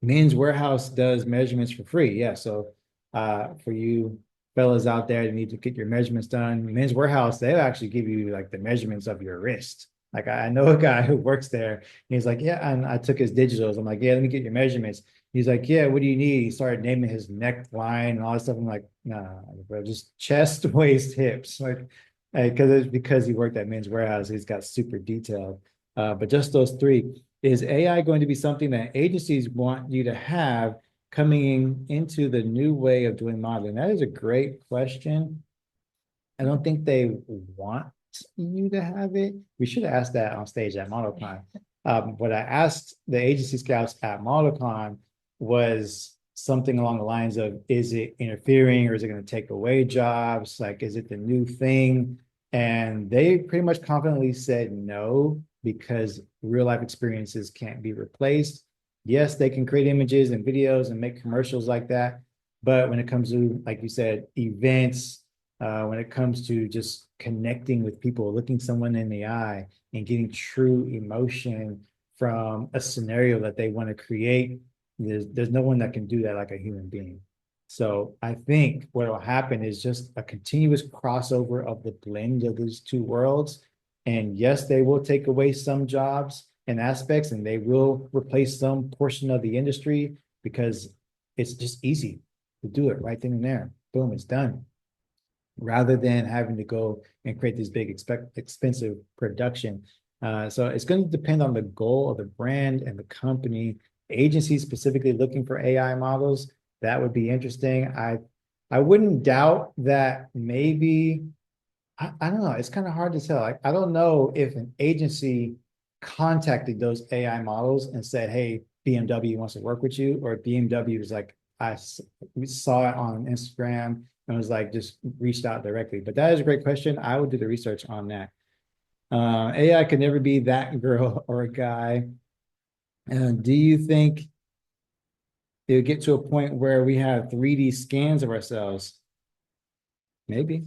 [SPEAKER 2] Men's Warehouse does measurements for free. Yeah. So for you fellas out there that need to get your measurements done, Men's Warehouse, they'll actually give you like the measurements of your wrist. Like I know a guy who works there and he's like, yeah, and I took his digitals. I'm like, yeah, let me get your measurements. He's like, yeah, what do you need? He started naming his neckline and all this stuff. I'm like, nah, bro, just chest, waist, hips. Like, because it's because he worked at Men's Warehouse, he's got super detailed. But just those three. Is AI going to be something that agencies want you to have coming into the new way of doing modeling? That is a great question. I don't think they want you to have it. We should have asked that on stage at ModelCon. What I asked the agency scouts at ModelCon was something along the lines of, is it interfering or is it going to take away jobs? Like, is it the new thing? And they pretty much confidently said no, because real life experiences can't be replaced. Yes, they can create images and videos and make commercials like that. But when it comes to, like you said, events, when it comes to just connecting with people, looking someone in the eye and getting true emotion from a scenario that they want to create, there's no one that can do that like a human being. So I think what will happen is just a continuous crossover of the blend of these two worlds. And yes, they will take away some jobs and aspects, and they will replace some portion of the industry because it's just easy to do it right then and there. Boom, it's done, rather than having to go and create this big expensive production. So it's going to depend on the goal of the brand and the company. Agencies specifically looking for AI models, that would be interesting. I wouldn't doubt that maybe, I don't know. It's kind of hard to tell. I don't know if an agency contacted those AI models and said, hey, BMW wants to work with you, or BMW was like, we saw it on Instagram and was like, just reached out directly. But that is a great question. I would do the research on that. AI could never be that girl or guy. Do you think it'll get to a point where we have 3D scans of ourselves? Maybe,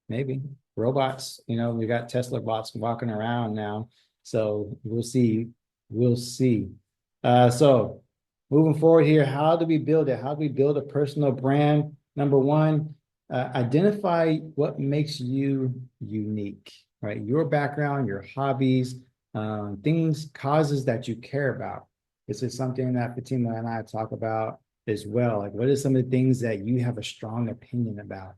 [SPEAKER 2] maybe. Robots, we got Tesla bots walking around now. So we'll see. We'll see. So moving forward here, how do we build it? How do we build a personal brand? Number one, identify what makes you unique, right? Your background, your hobbies, things, causes that you care about. This is something that Fatima and I talk about as well. Like, what are some of the things that you have a strong opinion about?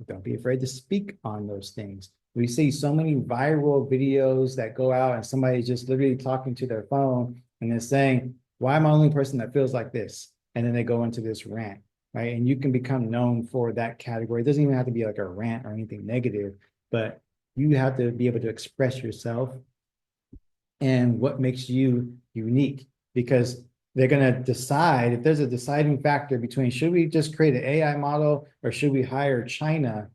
[SPEAKER 2] Don't be afraid to speak on those things. We see so many viral videos that go out and somebody's just literally talking to their phone and they're saying, why am I the only person that feels like this? And then they go into this rant, right? And you can become known for that category. It doesn't even have to be like a rant or anything negative, but you have to be able to express yourself and what makes you unique, because they're going to decide if there's a deciding factor between should we just create an AI model or should we hire China.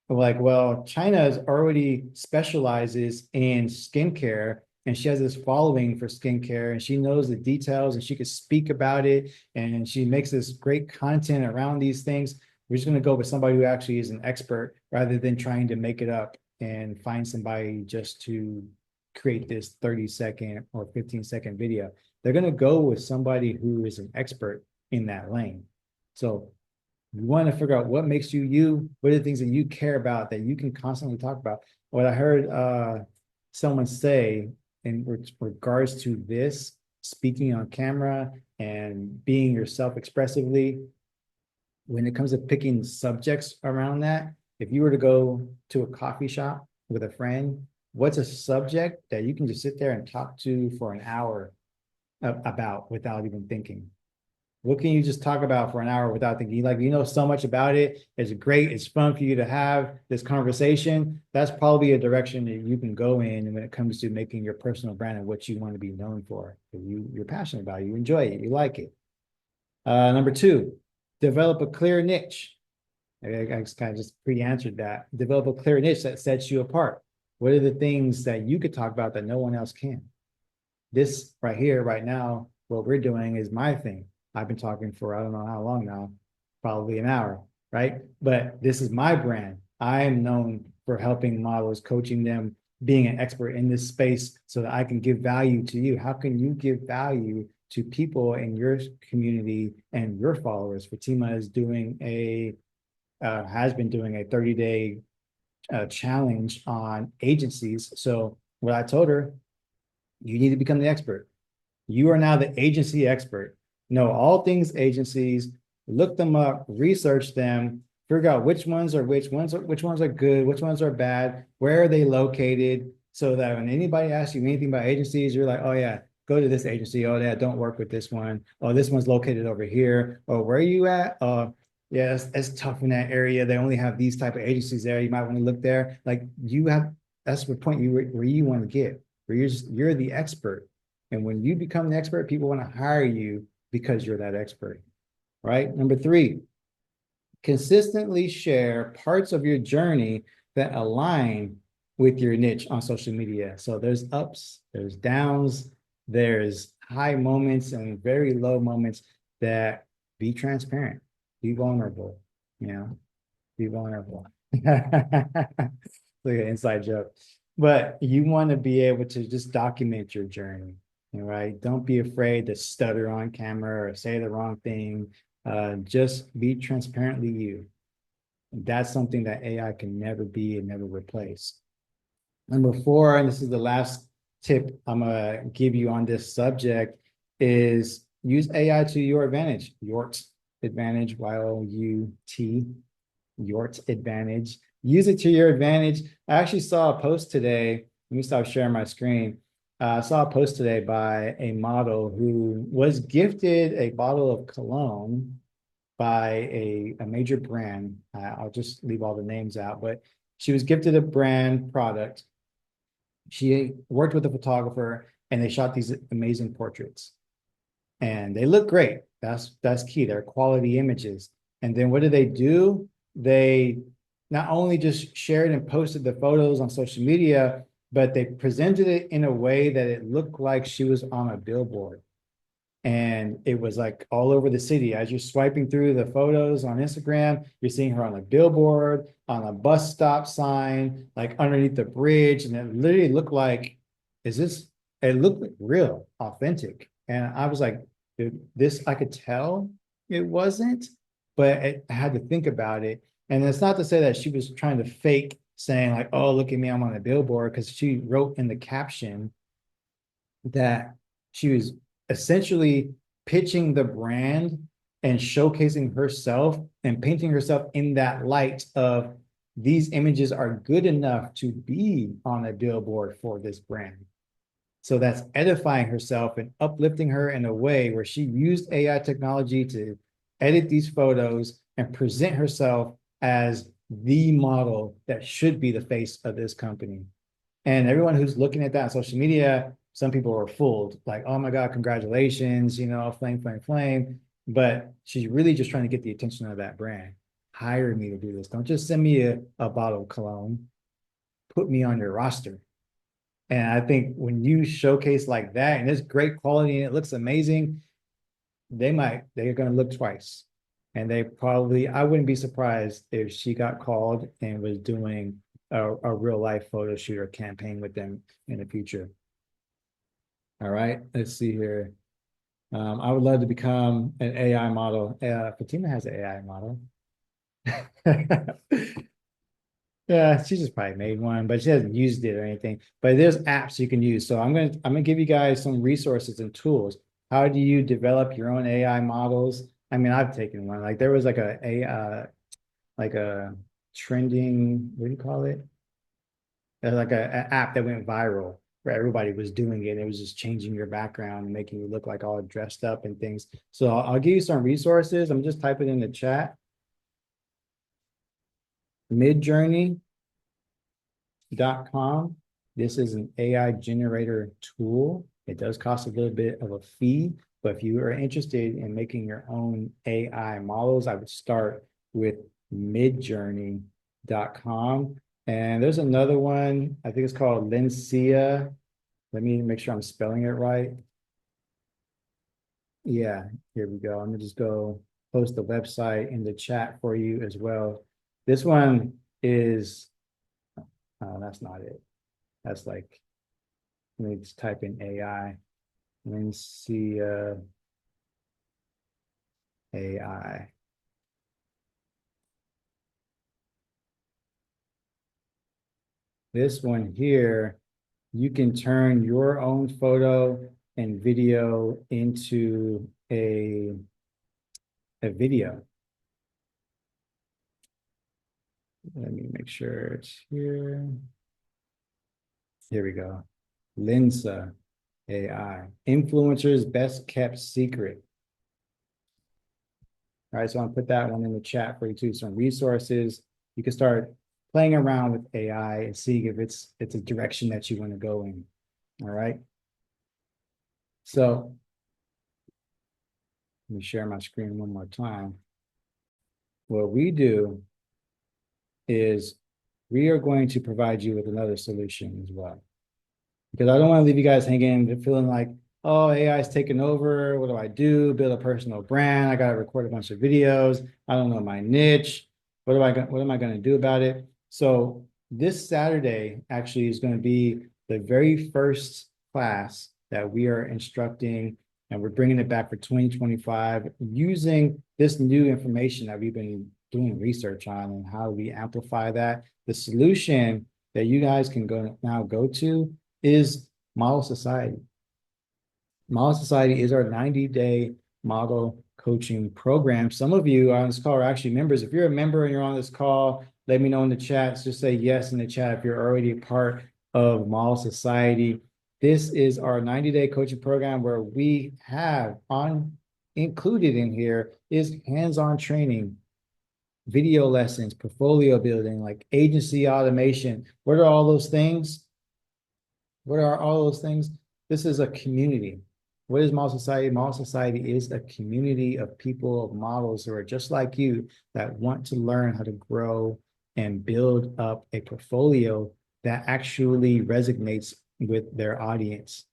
[SPEAKER 2] Like, well, China is already specializes in skincare and she has this following for skincare and she knows the details and she could speak about it and she makes this great content around these things. We're just going to go with somebody who actually is an expert rather than trying to make it up and find somebody just to create this 30-second or 15-second video. They're going to go with somebody who is an expert in that lane. So you want to figure out what makes you you, what are the things that you care about that you can constantly talk about. What I heard someone say in regards to this, speaking on camera and being yourself expressively, when it comes to picking subjects around that, if you were to go to a coffee shop with a friend, what's a subject that you can just sit there and talk to for an hour about without even thinking? What can you just talk about for an hour without thinking? Like, you know so much about it. It's great. It's fun for you to have this conversation. That's probably a direction that you can go in when it comes to making your personal brand and what you want to be known for. You're passionate about it. You enjoy it. You like it. Number two, develop a clear niche. I just kind of just pre-answered that. Develop a clear niche that sets you apart. What are the things that you could talk about that no one else can? This right here, right now, what we're doing is my thing. I've been talking for I don't know how long now, probably an hour, right? But this is my brand. I am known for helping models, coaching them, being an expert in this space so that I can give value to you. How can you give value to people in your community and your followers? Fatima is doing has been doing a 30-day challenge on agencies. So what I told her, you need to become the expert. You are now the agency expert. Know all things agencies, look them up, research them, figure out which ones are which ones are good, which ones are bad, where are they located, so that when anybody asks you anything about agencies, you're like, oh yeah, go to this agency. Oh yeah, don't work with this one. Oh, this one's located over here. Oh, where are you at? Yeah, it's tough in that area. They only have these type of agencies there. You might want to look there. Like you have, that's the point where you want to get, where you're the expert. And when you become the expert, people want to hire you because you're that expert, right? Number three, consistently share parts of your journey that align with your niche on social media. So there's ups, there's downs, there's high moments and very low moments. That be transparent, be vulnerable, you know, be vulnerable. Like an inside joke. But you want to be able to just document your journey, right? Don't be afraid to stutter on camera or say the wrong thing. Just be transparently you. And that's something that AI can never be and never replace. Number four, and this is the last tip I'm gonna give you on this subject, is use AI to your advantage. Yort's advantage, Y-O-U-T, Yort's advantage. Use it to your advantage. I actually saw a post today. Let me stop sharing my screen. I saw a post today by a model who was gifted a bottle of cologne by a major brand. I'll just leave all the names out, but she was gifted a brand product. She worked with a photographer and they shot these amazing portraits. And they look great. That's key. They're quality images. And then what do? They not only just shared and posted the photos on social media, but they presented it in a way that it looked like she was on a billboard. And it was like all over the city. As you're swiping through the photos on Instagram, you're seeing her on a billboard, on a bus stop sign, like underneath the bridge. And it literally looked like, it looked like real, authentic. And I was like, dude, this, I could tell it wasn't, but I had to think about it. And it's not to say that she was trying to fake saying like, oh, look at me, I'm on a billboard, because she wrote in the caption that she was essentially pitching the brand and showcasing herself and painting herself in that light of these images are good enough to be on a billboard for this brand. So that's edifying herself and uplifting her in a way where she used AI technology to edit these photos and present herself as the model that should be the face of this company. And everyone who's looking at that on social media, some people are fooled, like, oh my God, congratulations, flame, flame, flame. But she's really just trying to get the attention of that brand. Hire me to do this. Don't just send me a bottle of cologne. Put me on your roster. And I think when you showcase like that and it's great quality and it looks amazing, they're going to look twice. And I wouldn't be surprised if she got called and was doing a real life photo shoot or campaign with them in the future. All right, let's see here. I would love to become an AI model. Fatima has an AI model. Yeah, she just probably made one, but she hasn't used it or anything. But there's apps you can use. So I'm gonna give you guys some resources and tools. How do you develop your own AI models? I mean, I've taken one. Like there was like a trending, what do you call it? Like an app that went viral where everybody was doing it. It was just changing your background and making you look like all dressed up and things. So I'll give you some resources. I'm just typing in the chat. Midjourney.com. This is an AI generator tool. It does cost a little bit of a fee, but if you are interested in making your own AI models, I would start with midjourney.com. And there's another one, I think it's called Lincia. Let me make sure I'm spelling it right. Yeah, here we go. I'm gonna just go post the website in the chat for you as well. This one is, that's not it. That's like, let me just type in AI. Let me see AI. This one here, you can turn your own photo and video into a video. Let me make sure it's here. Here we go. Lensa AI. Influencers best kept secret. All right, so I'll put that one in the chat for you too. Some resources. You can start playing around with AI and seeing if it's a direction that you want to go in. All right. So let me share my screen one more time. What we do is we are going to provide you with another solution as well. Because I don't want to leave you guys hanging feeling like, oh, AI is taking over. What do I do? Build a personal brand. I got to record a bunch of videos. I don't know my niche. What am I going to do about it? So this Saturday actually is going to be the very first class that we are instructing, and we're bringing it back for 2025 using this new information that we've been doing research on and how we amplify that. The solution that you guys can go to is Model Society. Model Society is our 90-day model coaching program. Some of you on this call are actually members. If you're a member and you're on this call, let me know in the chat. Just say yes in the chat if you're already a part of Model Society. This is our 90-day coaching program where we have included in here is hands-on training, video lessons, portfolio building, like agency automation. What are all those things? What are all those things? This is a community. What is Model Society? Model Society is a community of people, of models who are just like you that want to learn how to grow and build up a portfolio that actually resonates with their audience,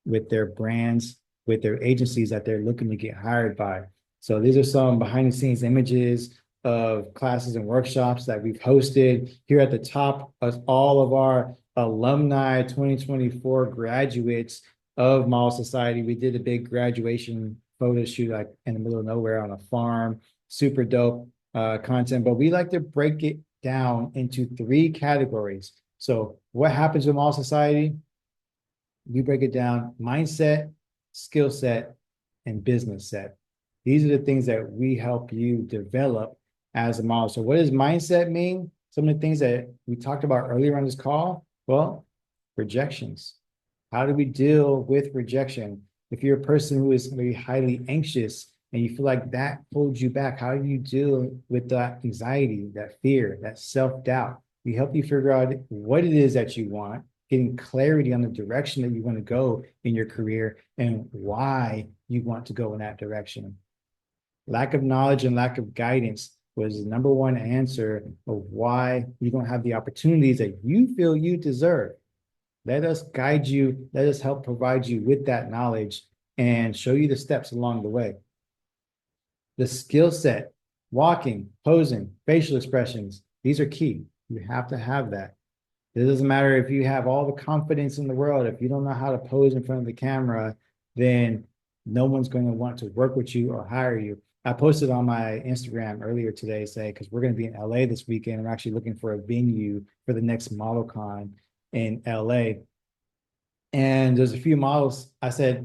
[SPEAKER 2] with their brands, with their agencies that they're looking to get hired by. So these are some behind the scenes images of classes and workshops that we've hosted. Here at the top of all of our alumni 2024 graduates of Model Society. We did a big graduation photo shoot like in the middle of nowhere on a farm. Super dope content, but we like to break it down into 3 categories. So what happens with Model Society? We break it down: mindset, skill set, and business set. These are the things that we help you develop as a model. So what does mindset mean? Some of the things that we talked about earlier on this call, well, rejections. How do we deal with rejection? If you're a person who is maybe highly anxious and you feel like that holds you back, how do you deal with that anxiety, that fear, that self-doubt? We help you figure out what it is that you want, getting clarity on the direction that you want to go in your career and why you want to go in that direction. Lack of knowledge and lack of guidance was the number one answer of why you don't have the opportunities that you feel you deserve. Let us guide you. Let us help provide you with that knowledge and show you the steps along the way. The skill set, walking, posing, facial expressions, these are key. You have to have that. It doesn't matter if you have all the confidence in the world. If you don't know how to pose in front of the camera, then no one's going to want to work with you or hire you. I posted on my Instagram earlier today, say, because we're going to be in LA this weekend. I'm actually looking for a venue for the next ModelCon in LA. And there's a few models. I said,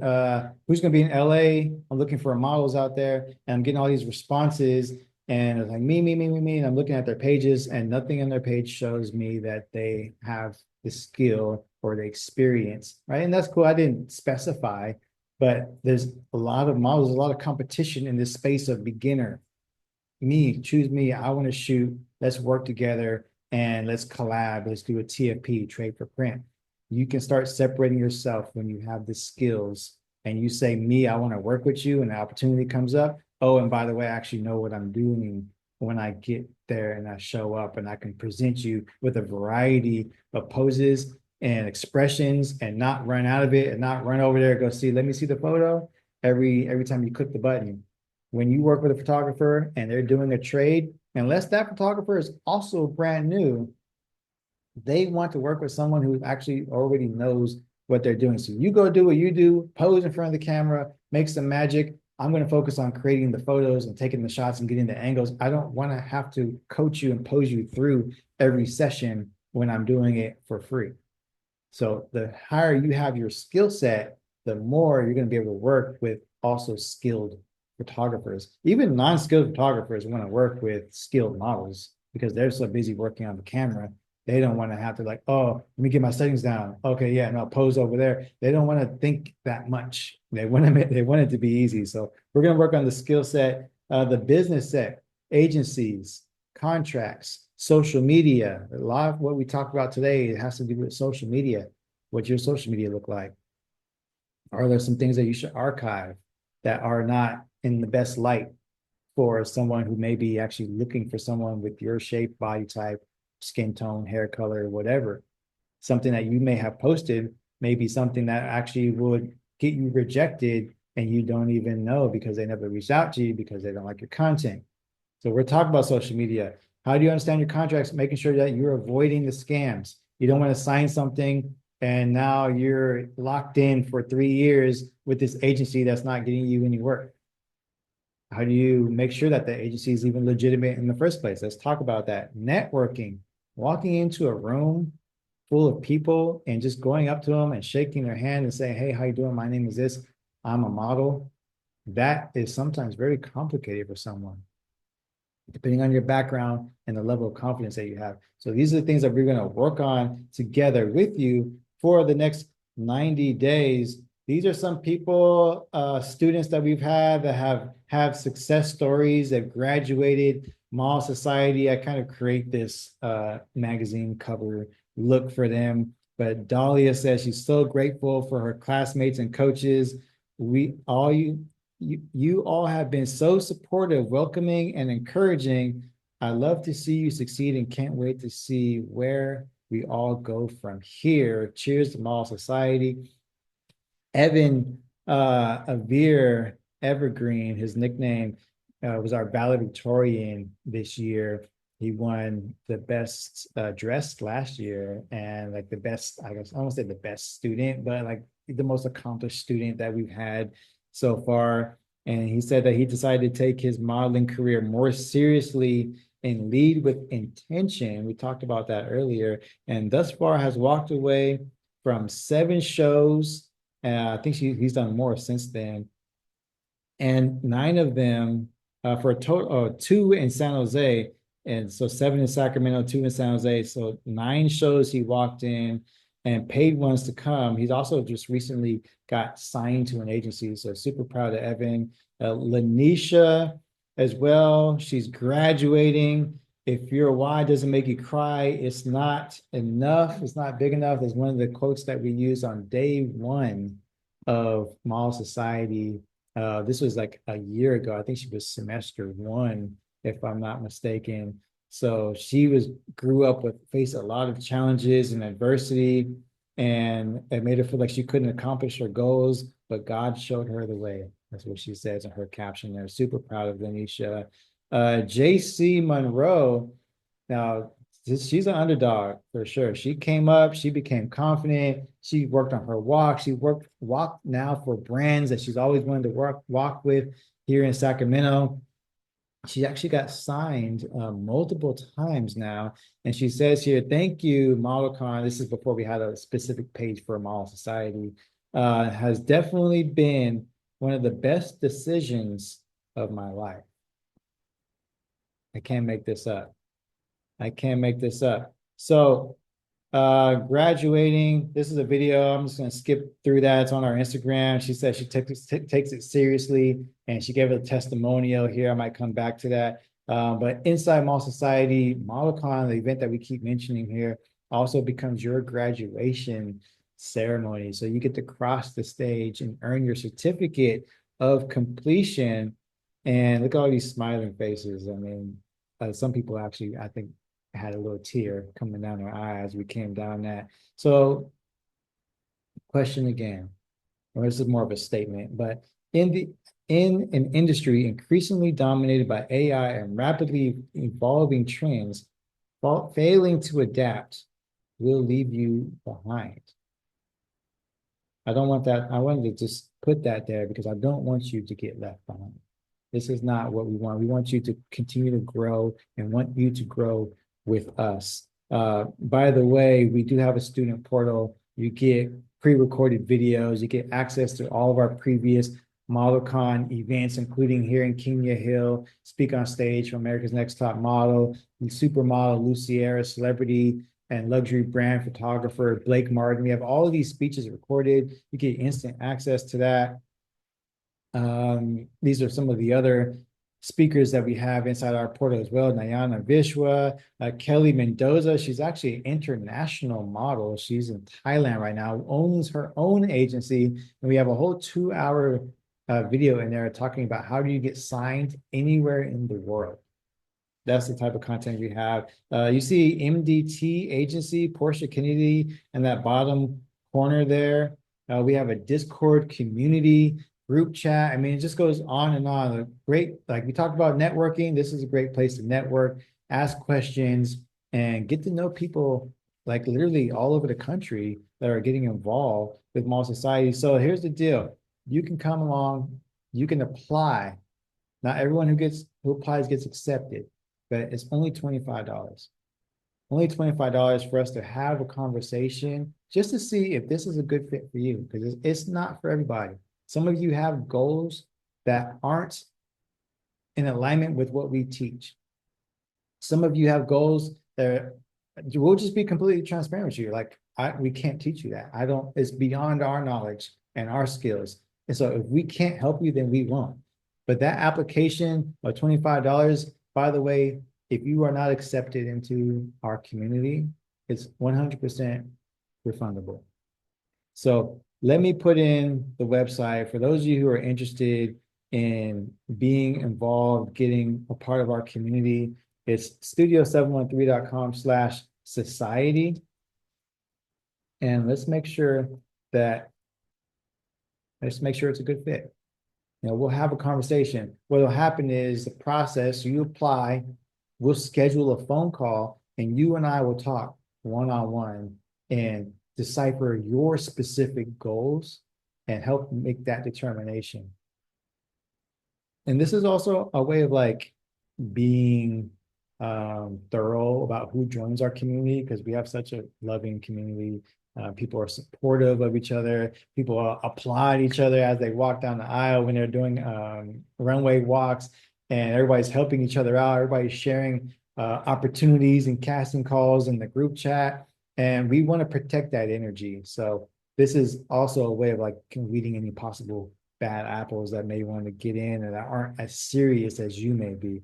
[SPEAKER 2] who's going to be in LA? I'm looking for models out there. And I'm getting all these responses. And it's like me. And I'm looking at their pages, and nothing on their page shows me that they have the skill or the experience, right? And that's cool. I didn't specify, but there's a lot of models, a lot of competition in this space of beginner. Choose me. I want to shoot. Let's work together and let's collab. Let's do a TFP, trade for print. You can start separating yourself when you have the skills and you say, I want to work with you, and the opportunity comes up. Oh, and by the way, I actually know what I'm doing when I get there and I show up, and I can present you with a variety of poses and expressions and not run out of it and not run over there and go see, let me see the photo every time you click the button. When you work with a photographer and they're doing a trade, unless that photographer is also brand new, they want to work with someone who actually already knows what they're doing. So you go do what you do, pose in front of the camera, make some magic. I'm going to focus on creating the photos and taking the shots and getting the angles. I don't want to have to coach you and pose you through every session when I'm doing it for free. So the higher you have your skill set, the more you're going to be able to work with also skilled photographers. Even non-skilled photographers want to work with skilled models because they're so busy working on the camera. They don't want to have to like, oh, let me get my settings down. Okay, yeah, and I'll pose over there. They don't want to think that much. They want it to be easy. So we're going to work on the skill set, the business set, agencies, contracts, social media. A lot of what we talked about today has to do with social media. What's your social media look like? Are there some things that you should archive that are not in the best light for someone who may be actually looking for someone with your shape, body type, skin tone, hair color, whatever? Something that you may have posted may be something that actually would get you rejected and you don't even know because they never reached out to you because they don't like your content. So we're talking about social media. How do you understand your contracts? Making sure that you're avoiding the scams. You don't want to sign something and now you're locked in for 3 years with this agency that's not getting you any work. How do you make sure that the agency is even legitimate in the first place? Let's talk about that. Networking, walking into a room full of people and just going up to them and shaking their hand and saying, hey, how you doing? My name is this. I'm a model. That is sometimes very complicated for someone, depending on your background and the level of confidence that you have. So these are the things that we're going to work on together with you for the next 90 days. These are some people, students that we've had that have success stories that graduated Mall Society. I kind of create this magazine cover look for them. But Dahlia says she's so grateful for her classmates and coaches. You all have been so supportive, welcoming, and encouraging. I love to see you succeed and can't wait to see where we all go from here. Cheers to Mall Society. Evan Avir Evergreen, his nickname was our valedictorian this year. He won the best dressed last year and like the best, I guess I won't say the best student, but like the most accomplished student that we've had so far. And he said that he decided to take his modeling career more seriously and lead with intention. We talked about that earlier. And thus far has walked away from 7 shows. I think he's done more since then. and 9 of them for a total two in San Jose, and so 7 in Sacramento, 2 in San Jose. So 9 shows he walked in and paid ones to come. He's also just recently got signed to an agency, so super proud of Evan. Lanisha as well. She's graduating. If your why doesn't make you cry, it's not enough. It's not big enough. Is one of the quotes that we used on day one of Model Society. This was like a year ago. I think she was semester 1, if I'm not mistaken. So she grew up with faced a lot of challenges and adversity, and it made her feel like she couldn't accomplish her goals, but God showed her the way. That's what she says in her caption there. Super proud of Lanisha. JC Monroe. Now, she's an underdog for sure. She came up, she became confident. She worked on her walk. She walked now for brands that she's always wanted to walk with here in Sacramento. She actually got signed multiple times now. And she says here, thank you, ModelCon. This is before we had a specific page for Model Society. Has definitely been one of the best decisions of my life. I can't make this up. I can't make this up. So graduating, this is a video. I'm just going to skip through that. It's on our Instagram. She said she takes it seriously, and she gave a testimonial here. I might come back to that. But inside Model Society, ModelCon, the event that we keep mentioning here, also becomes your graduation ceremony. So you get to cross the stage and earn your certificate of completion. And look at all these smiling faces. I mean, some people actually, I think, had a little tear coming down their eye as we came down that. So, question again, or this is more of a statement, but in an industry increasingly dominated by AI and rapidly evolving trends, failing to adapt will leave you behind. I don't want that. I wanted to just put that there because I don't want you to get left behind. This is not what we want. We want you to continue to grow and want you to grow with us. By the way, we do have a student portal. You get pre-recorded videos. You get access to all of our previous ModelCon events, including here in Kenya Hill, Speak on Stage for America's Next Top Model, the Supermodel, Luciera, Celebrity, and luxury brand photographer Blake Martin. We have all of these speeches recorded. You get instant access to that. These are some of the other speakers that we have inside our portal as well. Nayana Vishwa, Kelly Mendoza. She's actually an international model. She's in Thailand right now, owns her own agency. And we have a whole 2-hour video in there talking about how do you get signed anywhere in the world. That's the type of content we have. You see MDT agency, Portia Kennedy, in that bottom corner there. We have a Discord community group chat. I mean, it just goes on and on. Great, like we talked about networking. This is a great place to network, ask questions, and get to know people like literally all over the country that are getting involved with Model Society. So here's the deal. You can come along, you can apply. Not everyone who applies gets accepted, but it's only $25. Only $25 for us to have a conversation just to see if this is a good fit for you, because it's not for everybody. Some of you have goals that aren't in alignment with what we teach. Some of you have goals that we'll just be completely transparent with you. Like, we can't teach you that. It's beyond our knowledge and our skills. And so if we can't help you, then we won't. But that application of $25, by the way, if you are not accepted into our community, it's 100% refundable. So let me put in the website for those of you who are interested in being involved, getting a part of our community. It's studio713.com/society. And let's make sure it's a good fit. We'll have a conversation. What will happen is the process, you apply, we'll schedule a phone call, and you and I will talk one-on-one and decipher your specific goals and help make that determination. And this is also a way of like being thorough about who joins our community, because we have such a loving community. People are supportive of each other. People applaud each other as they walk down the aisle when they're doing runway walks, and everybody's helping each other out. Everybody's sharing opportunities and casting calls in the group chat, and we want to protect that energy. So this is also a way of like weeding any possible bad apples that may want to get in and that aren't as serious as you may be.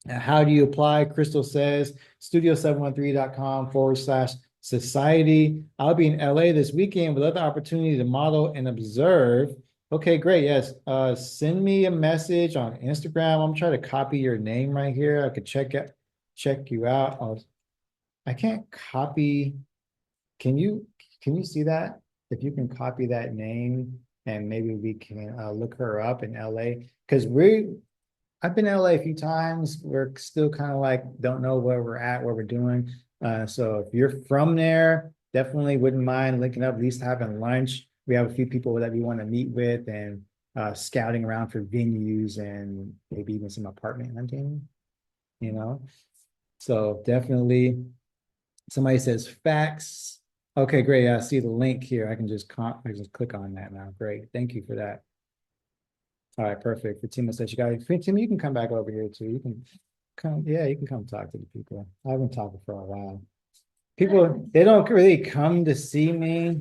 [SPEAKER 2] How do you apply? Crystal says studio713.com/society. I'll be in LA this weekend with other opportunity to model and observe. Okay, great. Yes. Send me a message on Instagram. I'm trying to copy your name right here. I could check you out. I can't copy. Can you see that? If you can copy that name and maybe we can look her up in LA because I've been to LA a few times. We're still kind of like don't know where we're at, what we're doing. So if you're from there, definitely wouldn't mind linking up, at least having lunch. We have a few people that we want to meet with and scouting around for venues and maybe even some apartment hunting, you know. So definitely somebody says facts. Okay, great. I see the link here. I just click on that now. Great. Thank you for that. All right, perfect. Fatima says you got it. Fatima, you can come back over here too. You can come, yeah, you can come talk to the people. I haven't talked for a while. People, they don't really come to see me.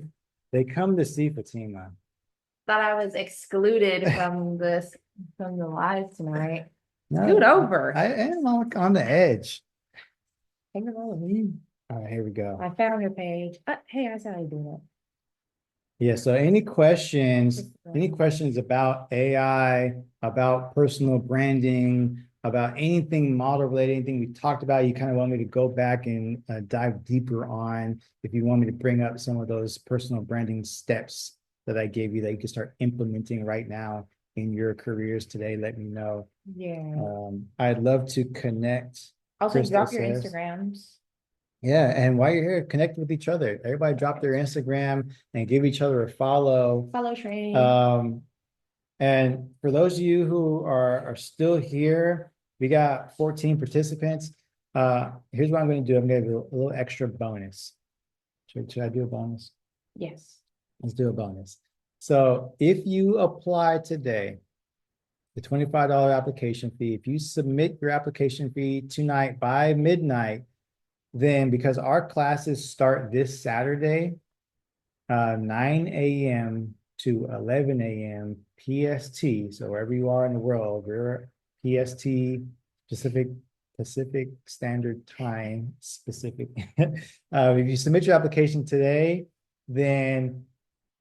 [SPEAKER 2] They come to see Fatima.
[SPEAKER 1] Thought I was excluded from the live tonight. Scoot
[SPEAKER 2] No,
[SPEAKER 1] over.
[SPEAKER 2] I am on the edge.
[SPEAKER 1] Hang on with me.
[SPEAKER 2] All right, here we go.
[SPEAKER 1] I found your page. Hey, I said I'd do
[SPEAKER 2] Yeah, so any questions about AI, about personal branding, about anything model related, anything we talked about, you kind of want me to go back and dive deeper on, if you want me to bring up some of those personal branding steps that I gave you that you can start implementing right now in your careers today, let me know.
[SPEAKER 1] that. Yeah.
[SPEAKER 2] I'd love to connect.
[SPEAKER 1] Also,
[SPEAKER 2] Crystal
[SPEAKER 1] drop your
[SPEAKER 2] says.
[SPEAKER 1] Instagrams.
[SPEAKER 2] Yeah, and while you're here, connect with each other. Everybody drop their Instagram and give each other a follow.
[SPEAKER 1] Follow Train.
[SPEAKER 2] Um, and for those of you who are still here, we got 14 participants. Here's what I'm going to do. I'm going to do a little extra bonus. Should I do a bonus?
[SPEAKER 1] Yes.
[SPEAKER 2] Let's do a bonus. So if you apply today, the $25 application fee, if you submit your application fee tonight by midnight, then because our classes start this Saturday, 9 a.m. to 11 a.m. PST. So wherever you are in the world, we're PST, Pacific Standard Time specific. If you submit your application today, then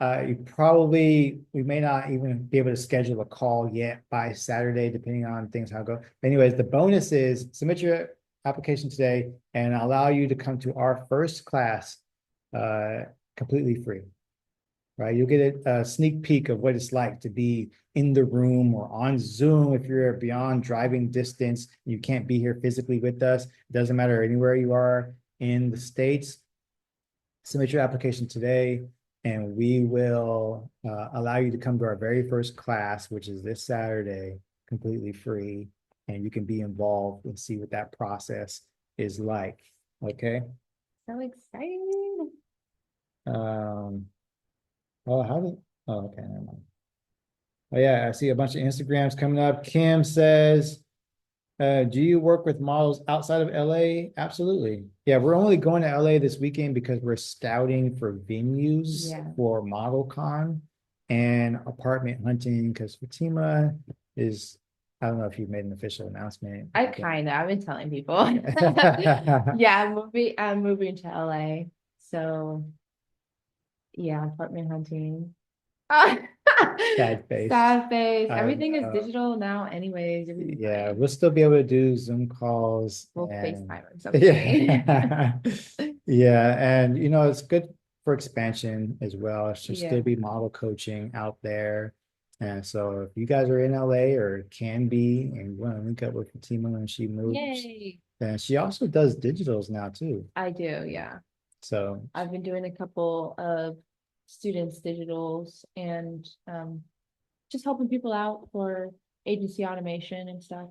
[SPEAKER 2] we may not even be able to schedule a call yet by Saturday, depending on things how it go. Anyways, the bonus is submit your application today and allow you to come to our first class completely free, right? You'll get a sneak peek of what it's like to be in the room or on Zoom if you're beyond driving distance. You can't be here physically with us. It doesn't matter anywhere you are in the States. Submit your application today and we will allow you to come to our very first class, which is this Saturday, completely free. And you can be involved and see what that process is like. Okay.
[SPEAKER 1] So excited.
[SPEAKER 2] Oh, okay, never mind. Oh yeah, I see a bunch of Instagrams coming up. Kim says, do you work with models outside of LA? Absolutely. Yeah, we're only going to LA this weekend because we're scouting for venues for ModelCon and apartment hunting because Fatima is, I don't know if you've made an official announcement.
[SPEAKER 1] I've been telling people. Yeah, I'm moving to LA. So yeah, apartment hunting.
[SPEAKER 2] Sad face.
[SPEAKER 1] Sad face. Everything is digital now, anyways.
[SPEAKER 2] Yeah, we'll still be able to do Zoom calls.
[SPEAKER 1] We'll
[SPEAKER 2] and,
[SPEAKER 1] FaceTime or something.
[SPEAKER 2] Yeah. Yeah, and it's good for expansion as well. It should still be model coaching out there. And so if you guys are in LA or can be and you want to link up with Fatima when she moves, and she also does digitals now too.
[SPEAKER 1] I do, yeah.
[SPEAKER 2] So
[SPEAKER 1] I've been doing a couple of students digitals and just helping people out for agency automation and stuff.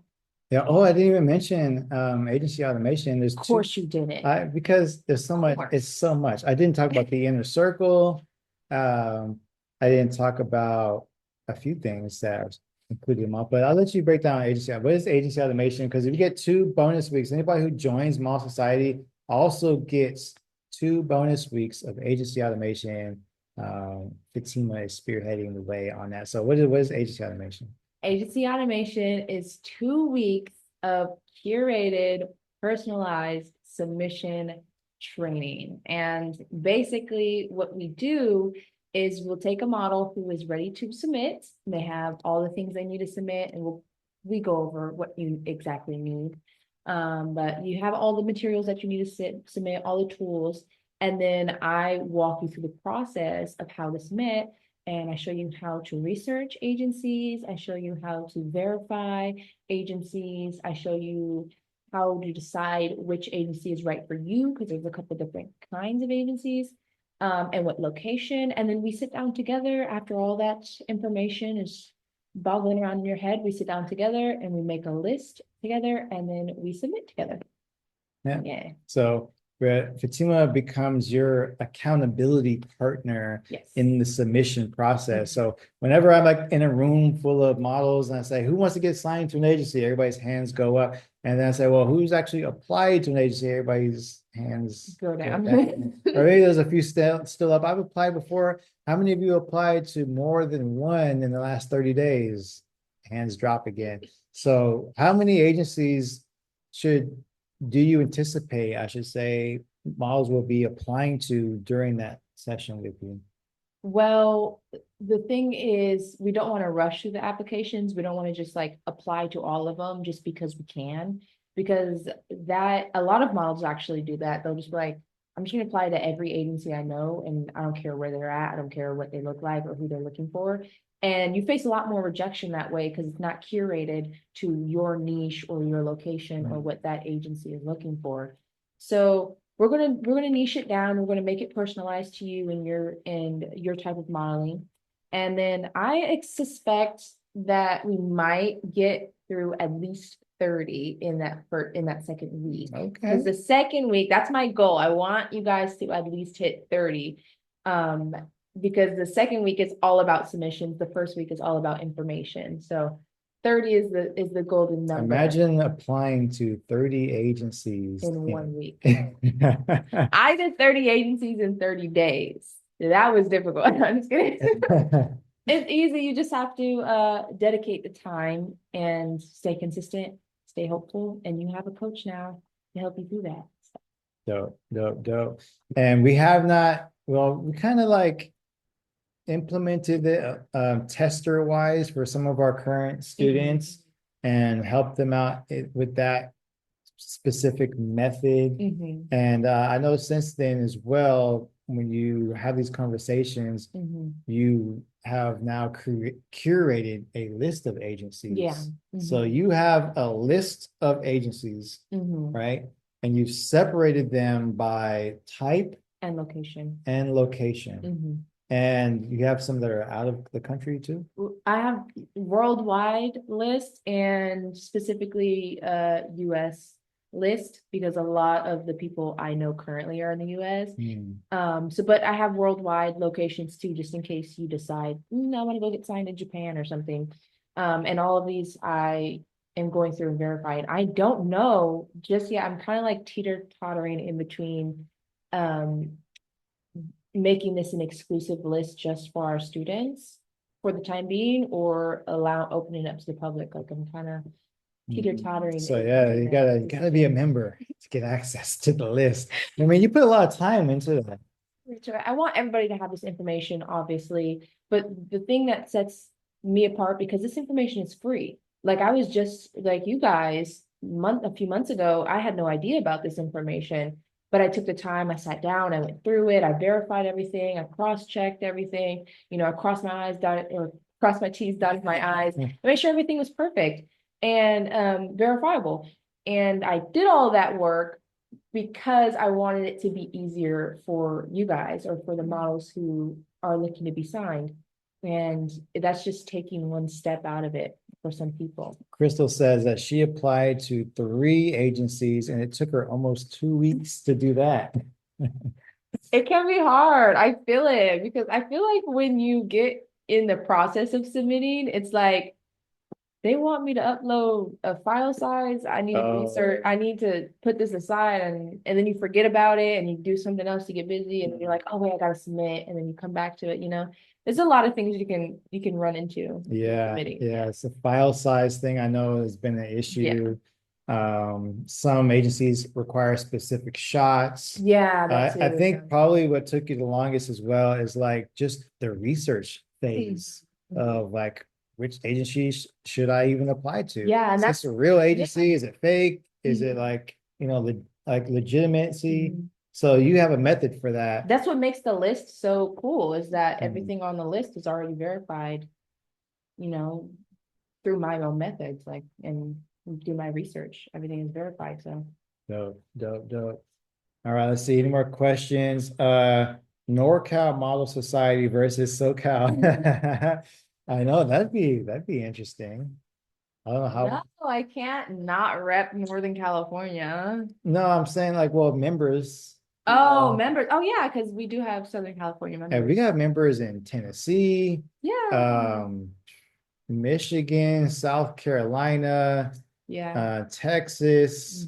[SPEAKER 2] Yeah. Oh, I didn't even mention agency automation. There's
[SPEAKER 1] Of
[SPEAKER 2] two.
[SPEAKER 1] course you didn't.
[SPEAKER 2] I because there's so
[SPEAKER 1] Of
[SPEAKER 2] much. It's
[SPEAKER 1] course.
[SPEAKER 2] so much. I didn't talk about the inner circle. I didn't talk about a few things that I was including them up, but I'll let you break down agency. What is agency automation? Because if you get 2 bonus weeks, anybody who joins Mall Society also gets 2 bonus weeks of agency automation. Fatima is spearheading the way on that. So what is agency automation?
[SPEAKER 1] Agency automation is 2 weeks of curated, personalized submission training. And basically, what we do is we'll take a model who is ready to submit. They have all the things they need to submit, and we go over what you exactly need. But you have all the materials that you need to submit, all the tools, and then I walk you through the process of how to submit, and I show you how to research agencies. I show you how to verify agencies. I show you how to decide which agency is right for you, because there's a couple different kinds of agencies, and what location. And then we sit down together after all that information is boggling around in your head. We sit down together and we make a list together, and then we submit together.
[SPEAKER 2] Yeah.
[SPEAKER 1] Yeah.
[SPEAKER 2] So where Fatima becomes your accountability partner
[SPEAKER 1] Yes.
[SPEAKER 2] in the submission process. So whenever I'm like in a room full of models and I say, who wants to get signed to an agency? Everybody's hands go up. And then I say, well, who's actually applied to an agency? Everybody's hands
[SPEAKER 1] Go down.
[SPEAKER 2] Or maybe there's a few still up. I've applied before. How many of you applied to more than one in the last 30 days? Hands drop again. So how many agencies should do you anticipate, I should say, models will be applying to during that session with you?
[SPEAKER 1] Well, the thing is, we don't want to rush through the applications. We don't want to just like apply to all of them just because we can, because that a lot of models actually do that. They'll just be like, I'm just gonna apply to every agency I know, and I don't care where they're at. I don't care what they look like or who they're looking for. And you face a lot more rejection that way because it's not curated to your niche or your location or what that agency is looking for. So we're gonna niche it down. We're gonna make it personalized to you and your type of modeling. And then I suspect that we might get through at least 30 in that second week.
[SPEAKER 2] Okay.
[SPEAKER 1] Because the second week, that's my goal. I want you guys to at least hit 30. Because the second week is all about submissions. The first week is all about information. So 30 is the golden number.
[SPEAKER 2] Imagine applying to 30 agencies
[SPEAKER 1] in 1 week. I did 30 agencies in 30 days. That was difficult. I'm just kidding. It's easy. You just have to dedicate the time and stay consistent, stay hopeful, and you have a coach now to help you through that.
[SPEAKER 2] Dope, dope, dope. And we have not, well, we kind of like implemented it tester wise for some of our current students and helped them out with that specific method. And I know since then as well, when you have these conversations, you have now curated a list of agencies.
[SPEAKER 1] Yeah.
[SPEAKER 2] So you have a list of agencies, right? And you've separated them by type
[SPEAKER 1] And location.
[SPEAKER 2] And you have some that are out of the country too?
[SPEAKER 1] I have worldwide list and specifically US list because a lot of the people I know currently are in the US. But I have worldwide locations too, just in case you decide, I want to go get signed in Japan or something. And all of these I am going through and verifying. I don't know just yet. I'm kind of like teeter-tottering in between making this an exclusive list just for our students for the time being, or opening it up to the public. Like I'm kind of teeter-tottering.
[SPEAKER 2] So yeah, you gotta be a member to get access to the list. I mean, you put a lot of time into that.
[SPEAKER 1] I want everybody to have this information, obviously, but the thing that sets me apart, because this information is free. Like I was just like you guys a few months ago, I had no idea about this information, but I took the time, I sat down, I went through it, I verified everything, I cross-checked everything, I crossed my I's, dotted, or crossed my T's, dotted my I's, and made sure everything was perfect and verifiable. And I did all that work because I wanted it to be easier for you guys or for the models who are looking to be signed. And that's just taking one step out of it. for some people.
[SPEAKER 2] Crystal says that she applied to 3 agencies and it took her almost 2 weeks to do that.
[SPEAKER 1] It can be hard. I feel it because I feel like when you get in the process of submitting, it's like they want me to upload a file size. I need to research. I need to put this aside, and then you forget about it, and you do something else to get busy, and then you're like, oh wait, I gotta submit, and then you come back to it. There's a lot of things you can run into submitting.
[SPEAKER 2] Yeah, it's a file size thing. I know has been an issue. Some agencies require specific shots.
[SPEAKER 1] Yeah,
[SPEAKER 2] I think probably what took you the longest as well is like just the research phase of like which agencies should I even apply to?
[SPEAKER 1] Yeah, and
[SPEAKER 2] is
[SPEAKER 1] that's
[SPEAKER 2] this a real agency? Is it fake? Is it like like legitimacy? So you have a method for that.
[SPEAKER 1] That's what makes the list so cool is that everything on the list is already verified, through my own methods, like and do my research. Everything is verified. So
[SPEAKER 2] Dope. All right, let's see. Any more questions? NorCal Model Society versus SoCal. I know that'd be interesting. I don't know how.
[SPEAKER 1] no, I can't not rep Northern California.
[SPEAKER 2] No, I'm saying like, well, members.
[SPEAKER 1] Oh, members. Oh, yeah, because we do have Southern California
[SPEAKER 2] And
[SPEAKER 1] members.
[SPEAKER 2] we got members in Tennessee,
[SPEAKER 1] Yeah.
[SPEAKER 2] Michigan, South Carolina,
[SPEAKER 1] Yeah.
[SPEAKER 2] Texas.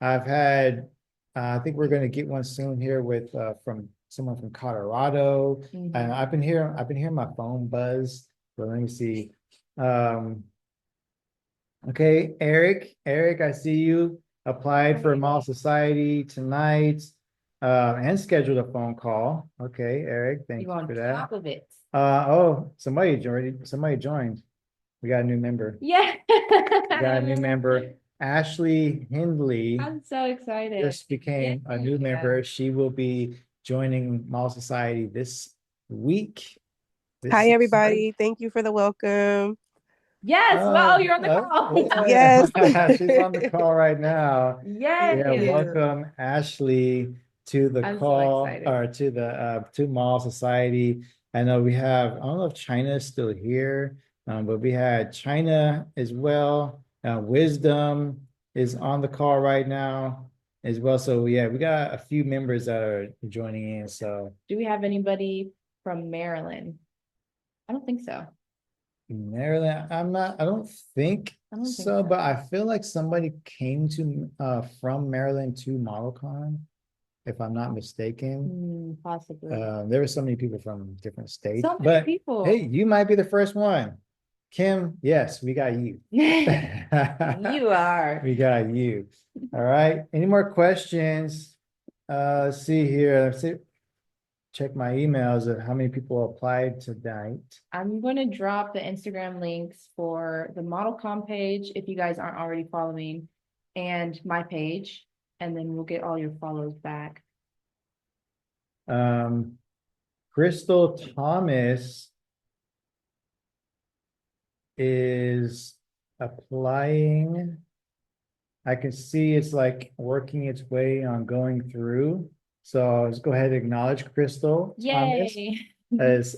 [SPEAKER 2] I've had, I think we're going to get one soon here with from someone from Colorado, and I've been hearing my phone buzz. But let me see. Okay, Eric, I see you applied for Mall Society tonight, and scheduled a phone call. Okay, Eric, thank you for that.
[SPEAKER 1] Top of it.
[SPEAKER 2] Oh, somebody joined. We got a new member.
[SPEAKER 1] Yeah.
[SPEAKER 2] We got a new member. Ashley Hindley
[SPEAKER 1] I'm so excited.
[SPEAKER 2] just became a new member. She will be joining Mall Society this week.
[SPEAKER 3] Hi, everybody. Thank you for the welcome.
[SPEAKER 1] Yes. Well, you're on the call.
[SPEAKER 3] Yes.
[SPEAKER 2] She's on the call right now.
[SPEAKER 1] Yes.
[SPEAKER 2] Yeah, welcome Ashley to the
[SPEAKER 1] I'm so
[SPEAKER 2] call
[SPEAKER 1] excited.
[SPEAKER 2] or to the to Mall Society. I know we have, I don't know if China is still here, but we had China as well. Wisdom is on the call right now as well. So yeah, we got a few members that are joining in. So
[SPEAKER 1] do we have anybody from Maryland? I don't think so.
[SPEAKER 2] Maryland, I don't think so, but I feel like somebody came to from Maryland to ModelCon, if I'm not mistaken.
[SPEAKER 1] Possibly.
[SPEAKER 2] There were so many people from different states,
[SPEAKER 1] So many
[SPEAKER 2] but
[SPEAKER 1] people.
[SPEAKER 2] hey, you might be the first one. Kim, yes, we got you.
[SPEAKER 1] You are.
[SPEAKER 2] We got you. All right. Any more questions? Let's see here. Check my emails of how many people applied tonight.
[SPEAKER 1] I'm going to drop the Instagram links for the ModelCom page if you guys aren't already following, and my page, and then we'll get all your follows back.
[SPEAKER 2] Crystal Thomas is applying. I can see it's like working its way on going through. So let's go ahead and acknowledge Crystal Thomas as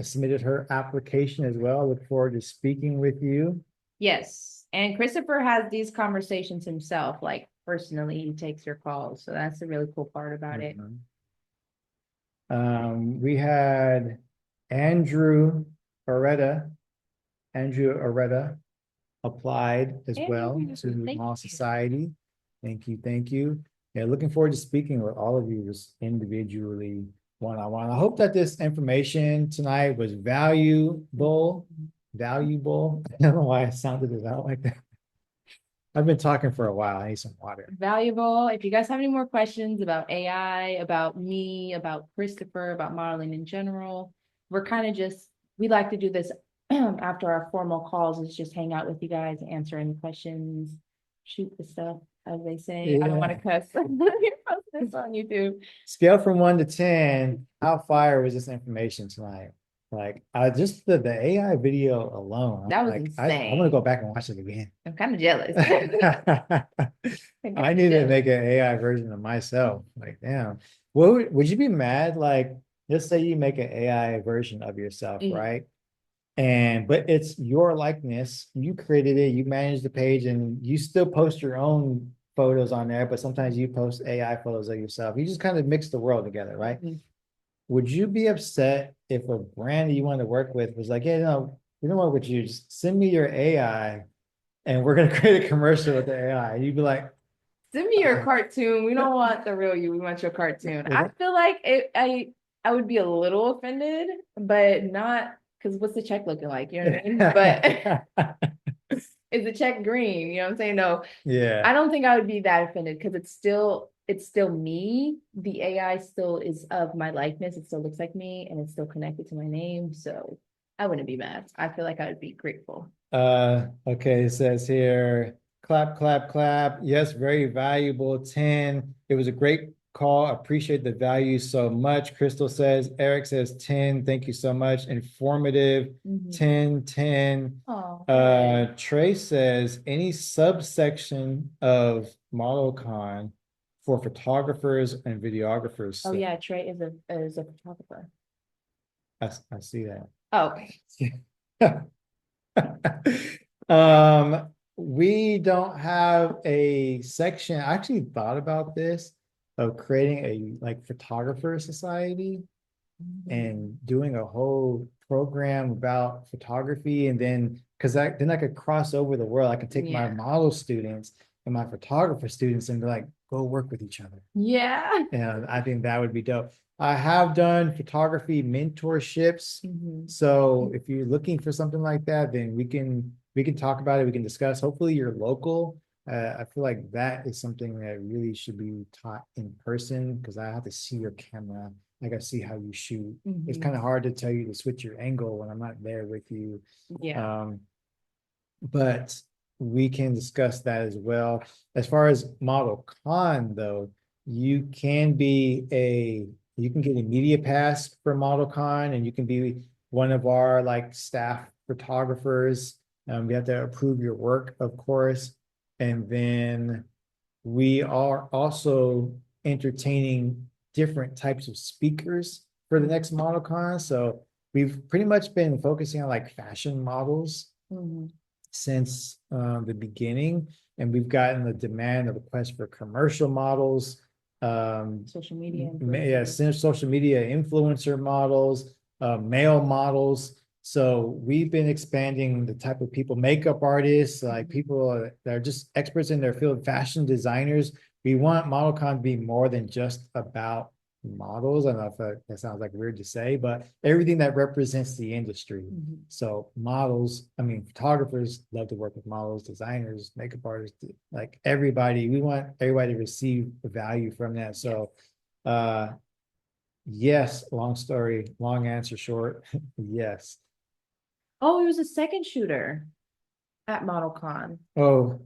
[SPEAKER 2] submitted her application as well. I look forward to speaking with you.
[SPEAKER 1] Yes. And Christopher has these conversations himself, like personally, he takes your calls. So that's the really cool part about it.
[SPEAKER 2] We had Andrew Areta applied as well to Mall Society. Thank you. Yeah, looking forward to speaking with all of you just individually, one-on-one. I hope that this information tonight was valuable. I don't know why I sounded it out like that. I've been talking for a while. I need some water.
[SPEAKER 1] Valuable. If you guys have any more questions about AI, about me, about Christopher, about modeling in general, we're kind of we like to do this after our formal calls, is just hang out with you guys, answer any questions, shoot the stuff, as they say. I don't want to cuss. You're posting this on YouTube.
[SPEAKER 2] Scale from 1 to 10, how fire was this information tonight? Like, just the AI video alone.
[SPEAKER 1] That was
[SPEAKER 2] like,
[SPEAKER 1] insane.
[SPEAKER 2] I'm gonna go back and watch it again.
[SPEAKER 1] I'm kind of jealous.
[SPEAKER 2] I need to make an AI version of myself. Like, damn. Would you be mad? Like, let's say you make an AI version of yourself, right? but it's your likeness. You created it, you manage the page, and you still post your own photos on there, but sometimes you post AI photos of yourself. You just kind of mix the world together, right?
[SPEAKER 1] Mhm.
[SPEAKER 2] Would you be upset if a brand that you wanted to work with was like, hey, no, we don't work with you. Just send me your AI and we're gonna create a commercial with the AI. And you'd be like,
[SPEAKER 1] Send me your
[SPEAKER 2] I,
[SPEAKER 1] cartoon. We don't want the real you. We want your cartoon. I
[SPEAKER 2] like,
[SPEAKER 1] feel like I would be a little offended, but not because what's the check looking like? You know what I mean? But is the check green? You know what I'm saying? No,
[SPEAKER 2] yeah.
[SPEAKER 1] I don't think I would be that offended because it's still me. The AI still is of my likeness. It still looks like me and it's still connected to my name. So I wouldn't be mad. I feel like I would be grateful.
[SPEAKER 2] Okay, it says here, clap, clap, clap. Yes, very valuable. 10. It was a great call. Appreciate the value so much. Crystal says, Eric says 10. Thank you so much. Informative.
[SPEAKER 1] Mhm.
[SPEAKER 2] 10, 10.
[SPEAKER 1] Oh,
[SPEAKER 2] Trey says, any subsection of ModelCon for photographers and videographers.
[SPEAKER 1] oh
[SPEAKER 2] So
[SPEAKER 1] yeah, Trey is a photographer.
[SPEAKER 2] I see that.
[SPEAKER 1] Oh,
[SPEAKER 2] We don't have a section. I actually thought about this of creating a like photographer society and doing a whole program about photography, and then because then I could cross over the world. I could take my
[SPEAKER 1] yeah.
[SPEAKER 2] model students and my photographer students and be like, go work with each other.
[SPEAKER 1] Yeah.
[SPEAKER 2] And I think that would be dope. I have done photography mentorships.
[SPEAKER 1] Mhm.
[SPEAKER 2] So if you're looking for something like that, then we can talk about it. We can discuss. Hopefully you're local. I feel like that is something that really should be taught in person because I have to see your camera. I got to see how you shoot. It's
[SPEAKER 1] Mhm.
[SPEAKER 2] kind of hard to tell you to switch your angle when I'm not there with you.
[SPEAKER 1] Yeah.
[SPEAKER 2] But we can discuss that as well. As far as Model Con, though, you can get a media pass for Model Con, and you can be one of our like staff photographers. We have to approve your work, of course, and then we are also entertaining different types of speakers for the next Model Con. So we've pretty much been focusing on like fashion models
[SPEAKER 1] Mhm.
[SPEAKER 2] since the beginning, and we've gotten the demand, the request for commercial models,
[SPEAKER 1] Social media
[SPEAKER 2] yeah,
[SPEAKER 1] influencers.
[SPEAKER 2] social media influencer models, male models. So we've been expanding the type of people, makeup artists, like people that are just experts in their field, fashion designers. We want ModelCon to be more than just about models. I don't know if that sounds like weird to say, but everything that represents the industry.
[SPEAKER 1] Mhm.
[SPEAKER 2] So models, I mean, photographers love to work with models, designers, makeup artists, like everybody. We want everybody to receive the value from that. So, yes, long story, long answer short, yes.
[SPEAKER 1] Oh, he was a second shooter at ModelCon.
[SPEAKER 2] Oh,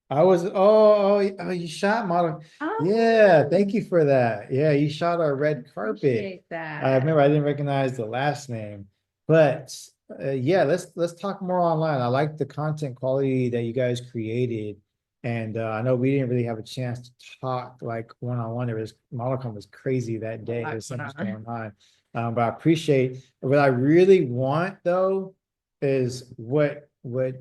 [SPEAKER 2] I was, oh, you shot model. Yeah, thank
[SPEAKER 1] Oh,
[SPEAKER 2] you for that. Yeah, you shot our red carpet.
[SPEAKER 1] appreciate
[SPEAKER 2] I
[SPEAKER 1] that.
[SPEAKER 2] remember I didn't recognize the last name, but yeah, let's talk more online. I like the content quality that you guys created, and I know we didn't really have a chance to talk like one on one. There was ModelCon was crazy that
[SPEAKER 1] A
[SPEAKER 2] day.
[SPEAKER 1] lot
[SPEAKER 2] There's so
[SPEAKER 1] going
[SPEAKER 2] much
[SPEAKER 1] on.
[SPEAKER 2] going on, but I appreciate what I really want though is what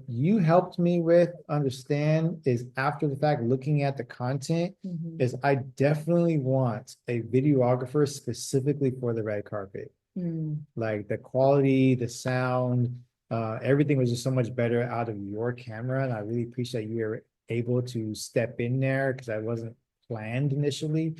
[SPEAKER 2] you helped me with understand is after the fact looking at the content
[SPEAKER 1] Mhm.
[SPEAKER 2] is I definitely want a videographer specifically for the red carpet.
[SPEAKER 1] Mm.
[SPEAKER 2] Like the quality, the sound, everything was just so much better out of your camera. And I really appreciate you were able to step in there because I wasn't planned initially.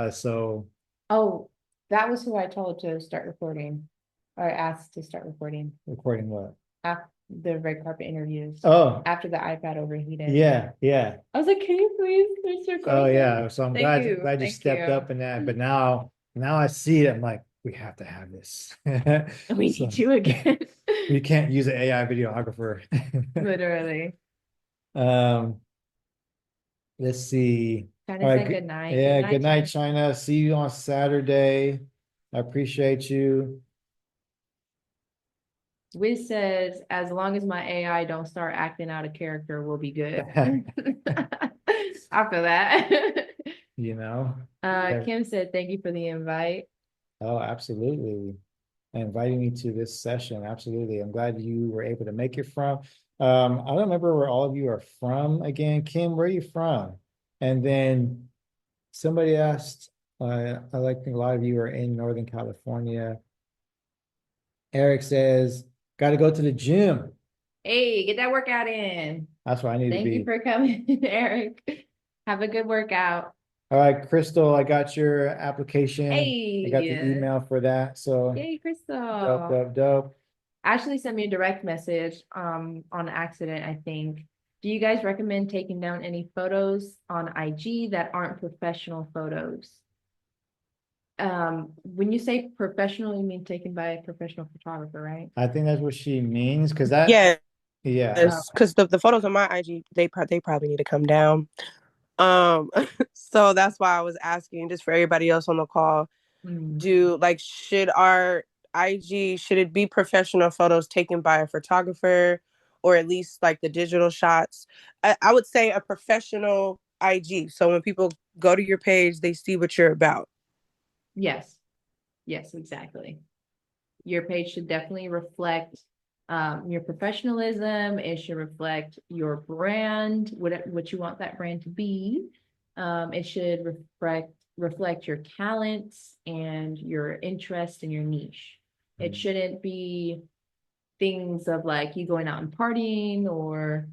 [SPEAKER 2] So
[SPEAKER 1] Oh, that was who I told to start recording or asked to start recording
[SPEAKER 2] recording what?
[SPEAKER 1] after the red carpet interviews
[SPEAKER 2] Oh,
[SPEAKER 1] after the iPad overheated.
[SPEAKER 2] yeah, yeah.
[SPEAKER 1] I was like, can you please finish
[SPEAKER 2] Oh
[SPEAKER 1] recording?
[SPEAKER 2] yeah, so I'm
[SPEAKER 1] Thank
[SPEAKER 2] glad
[SPEAKER 1] you.
[SPEAKER 2] glad you
[SPEAKER 1] Thank
[SPEAKER 2] stepped
[SPEAKER 1] you.
[SPEAKER 2] up in that. But now I see it. I'm like, we have to have this.
[SPEAKER 1] We
[SPEAKER 2] So
[SPEAKER 1] need you again.
[SPEAKER 2] we can't use an AI videographer.
[SPEAKER 1] Literally.
[SPEAKER 2] Um, let's see.
[SPEAKER 1] Trying
[SPEAKER 2] All
[SPEAKER 1] to
[SPEAKER 2] right,
[SPEAKER 1] say good night. Good
[SPEAKER 2] yeah, good
[SPEAKER 1] night,
[SPEAKER 2] night,
[SPEAKER 1] China.
[SPEAKER 2] China. See you on Saturday. I appreciate you.
[SPEAKER 1] Wiz says, as long as my AI don't start acting out of character, we'll be good. I feel that.
[SPEAKER 2] You know. Yeah.
[SPEAKER 1] Kim said, thank you for the invite.
[SPEAKER 2] Oh, absolutely. inviting me to this session. Absolutely. I'm glad you were able to make it from. I don't remember where all of you are from again. Kim, where are you from? And then somebody asked, I like think a lot of you are in Northern California. Eric says, got to go to the gym.
[SPEAKER 1] Hey, get that workout in.
[SPEAKER 2] That's where I need to
[SPEAKER 1] Thank you
[SPEAKER 2] be.
[SPEAKER 1] for coming, Eric. Have a good workout.
[SPEAKER 2] All right, Crystal, I got your application. I got the
[SPEAKER 1] Hey,
[SPEAKER 2] email for that. So
[SPEAKER 1] yay,
[SPEAKER 2] dope,
[SPEAKER 1] Crystal.
[SPEAKER 2] dope, dope.
[SPEAKER 1] Ashley sent me a direct message on accident, I think. Do you guys recommend taking down any photos on IG that aren't professional photos? When you say professional, you mean taken by a professional photographer, right?
[SPEAKER 2] I think that's what she means because that,
[SPEAKER 3] Yes,
[SPEAKER 2] yeah.
[SPEAKER 1] Oh,
[SPEAKER 3] because the photos on my IG, they probably need to come down. Um, so that's why I was asking, just for everybody else on the call,
[SPEAKER 1] mm,
[SPEAKER 3] should our IG, should it be professional photos taken by a photographer, or at least like the digital shots? I would say a professional IG. So when people go to your page, they see what you're about.
[SPEAKER 1] yes, yes, exactly. Your page should definitely reflect your professionalism. It should reflect your brand, what you want that brand to be. It should reflect your talents and your interest and your niche. It shouldn't be things of like you going out and partying or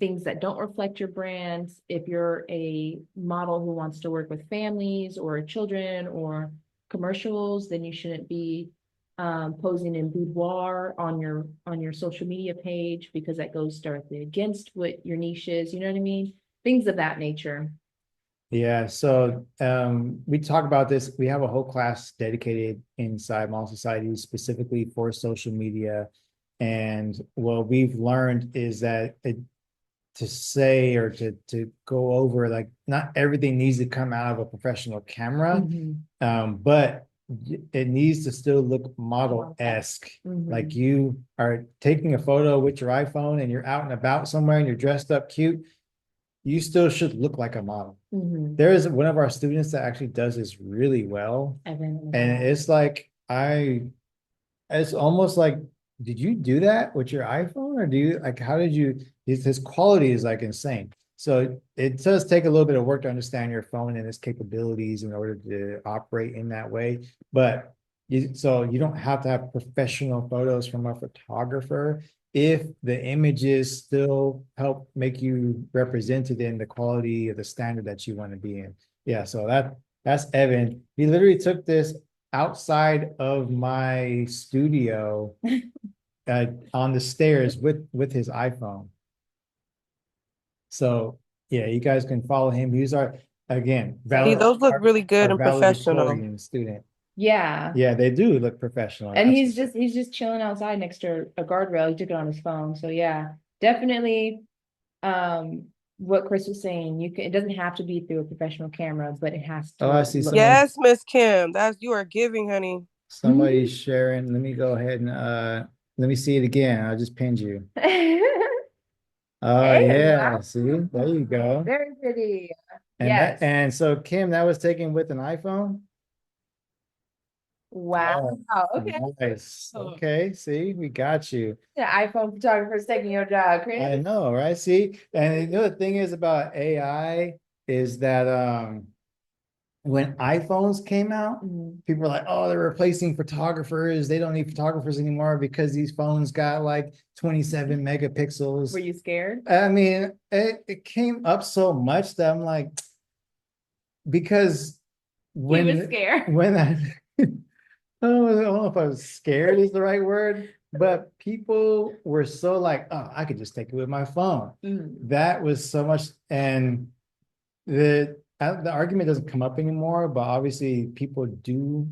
[SPEAKER 1] things that don't reflect your brands. If you're a model who wants to work with families or children or commercials, then you shouldn't be posing in boudoir on your social media page because that goes directly against what your niche is. You know what I mean? Things of that nature.
[SPEAKER 2] Yeah, so we talk about this. We have a whole class dedicated inside Model Society specifically for social media. And what we've learned is that to say or to go over, like, not everything needs to come out of a professional camera, but it needs to still look model-esque. Like you are taking a photo with your iPhone and you're out and about somewhere and you're dressed up cute, you still should look like a model. There is one of our students that actually does this really well.
[SPEAKER 1] Evan,
[SPEAKER 2] And it's like, it's almost like, did you do that with your iPhone? Or do you, like, how did you, his quality is like insane. So it does take a little bit of work to understand your phone and its capabilities in order to operate in that way. But so you don't have to have professional photos from a photographer if the images still help make you represented in the quality of the standard that you want to be in. Yeah, so that's Evan. He literally took this outside of my studio on the stairs with his iPhone. So yeah, you guys can follow him. He's our, again,
[SPEAKER 3] See,
[SPEAKER 2] valid,
[SPEAKER 3] those look really good
[SPEAKER 2] our
[SPEAKER 3] and professional.
[SPEAKER 2] valedictorian student.
[SPEAKER 1] yeah.
[SPEAKER 2] Yeah, they do look professional.
[SPEAKER 1] And he's just chilling outside next to a guardrail. He took it on his phone. So yeah, definitely what Chris was saying, it doesn't have to be through a professional camera, but it has
[SPEAKER 2] Oh,
[SPEAKER 1] to
[SPEAKER 2] I see
[SPEAKER 1] look
[SPEAKER 2] someone,
[SPEAKER 3] Yes, Miss Kim, that's you are giving, honey.
[SPEAKER 2] somebody's sharing. Let me go ahead and let me see it again. I just pinned you. Oh
[SPEAKER 1] Hey,
[SPEAKER 2] yeah,
[SPEAKER 1] wow.
[SPEAKER 2] see, there you go.
[SPEAKER 1] Very pretty.
[SPEAKER 2] And that,
[SPEAKER 1] Yes.
[SPEAKER 2] and so Kim, that was taken with an iPhone.
[SPEAKER 1] Wow.
[SPEAKER 2] Oh,
[SPEAKER 1] Okay.
[SPEAKER 2] nice. Okay, see, we got you.
[SPEAKER 1] The iPhone photographer's taking your job, Chris.
[SPEAKER 2] I know, right? See, and you know the thing is about AI is that when iPhones came out, people were like, oh, they're replacing photographers. They don't need photographers anymore because these phones got like 27 megapixels.
[SPEAKER 1] Were you scared?
[SPEAKER 2] I mean, it came up so much that I'm like, because
[SPEAKER 1] He was scared.
[SPEAKER 2] when I oh, I don't know if I was scared is the right word, but people were so like, oh, I could just take it with my phone. That was so much, and the argument doesn't come up anymore, but obviously people do.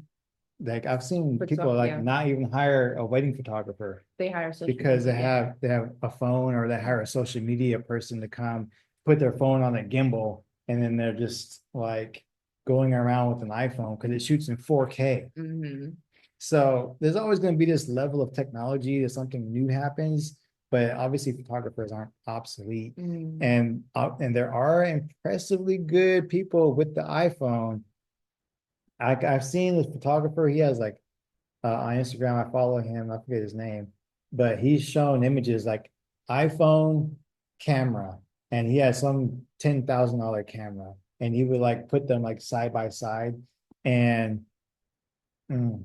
[SPEAKER 2] Like I've seen people like not even hire a wedding photographer.
[SPEAKER 1] They hire social
[SPEAKER 2] because
[SPEAKER 1] media.
[SPEAKER 2] they have a phone, or they hire a social media person to come put their phone on a gimbal, and then they're just like going around with an iPhone because it shoots in 4K. So there's always going to be this level of technology that something new happens, but obviously photographers aren't obsolete. And there are impressively good people with the iPhone. I've seen this photographer, he has like on Instagram. I follow him. I forget his name, but he's shown images like iPhone camera, and he had some $10,000 camera, and he would like put them like side by side, and mm,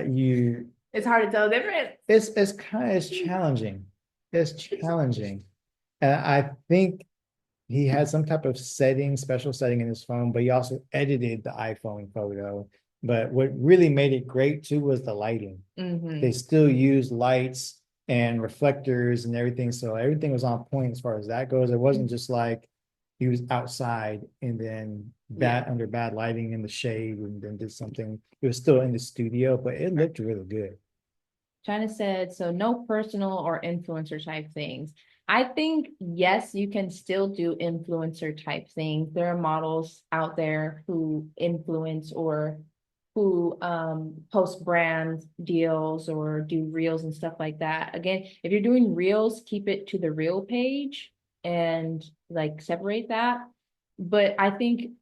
[SPEAKER 2] you
[SPEAKER 1] It's hard to tell the difference.
[SPEAKER 2] it's challenging. It's challenging. And I think he had some type of setting, special setting in his phone, but he also edited the iPhone photo. But what really made it great too was the lighting. They still used lights and reflectors and everything. So everything was on point as far as that goes. It wasn't just like he was outside and then under bad lighting in the shade and then did something. It was still in the studio, but it looked really good.
[SPEAKER 1] China said, so no personal or influencer type things. I think, yes, you can still do influencer type things. There are models out there who influence or who post brand deals or do reels and stuff like that. Again, if you're doing reels, keep it to the reel page and like separate that. But I think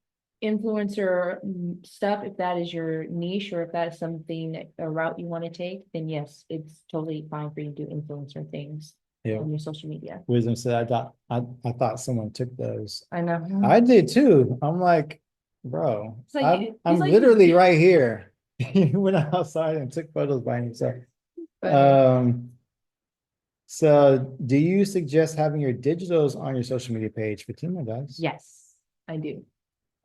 [SPEAKER 1] influencer stuff, if that is your niche or if that is something, a route you want to take, then yes, it's totally fine for you to do influencer things on your social media.
[SPEAKER 2] Wisdom said, I thought someone took those.
[SPEAKER 1] I know.
[SPEAKER 2] I did too. I'm like, bro,
[SPEAKER 1] like,
[SPEAKER 2] I'm
[SPEAKER 1] like,
[SPEAKER 2] literally right here. He went outside and took photos by himself. So do you suggest having your digitals on your social media page? Fatima does.
[SPEAKER 1] Yes, I do.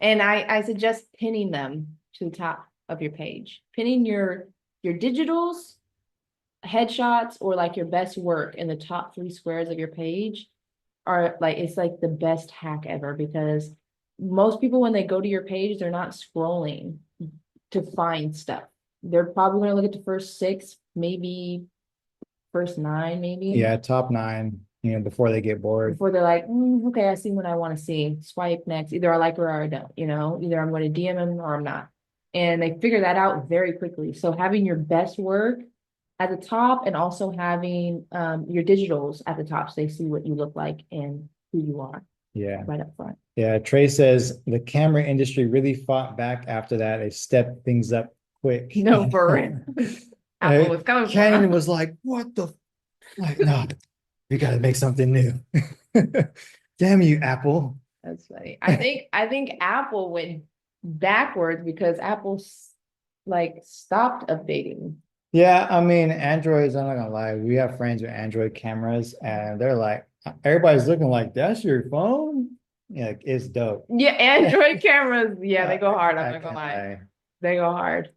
[SPEAKER 1] And I suggest pinning them to the top of your page. Pinning your digitals, headshots, or like your best work in the top 3 squares of your page are like, it's like the best hack ever, because most people, when they go to your page, they're not scrolling to find stuff. They're probably going to look at the first 6, maybe first 9, maybe.
[SPEAKER 2] Yeah, top 9, before they get bored.
[SPEAKER 1] Before they're like, okay, I see what I want to see. Swipe next. Either I like her or I don't, either I'm going to DM him or I'm not. And they figure that out very quickly. So having your best work at the top and also having your digitals at the top so they see what you look like and who you are.
[SPEAKER 2] Yeah.
[SPEAKER 1] Right up front.
[SPEAKER 2] Yeah. Trey says the camera industry really fought back after that. They stepped things up quick.
[SPEAKER 1] No, for real. Apple was coming for
[SPEAKER 2] Canon
[SPEAKER 1] us.
[SPEAKER 2] was like, what the like, no, we gotta make something new. Damn you, Apple.
[SPEAKER 1] That's funny. I think Apple went backwards because Apple like stopped updating.
[SPEAKER 2] Yeah, I mean, Androids, I'm not gonna lie, we have friends with Android cameras and they're like, everybody's looking like, that's your phone? Yeah, like, it's dope.
[SPEAKER 1] Yeah, Android cameras, yeah, they go hard. I'm not gonna lie.
[SPEAKER 2] lie.
[SPEAKER 1] They go hard.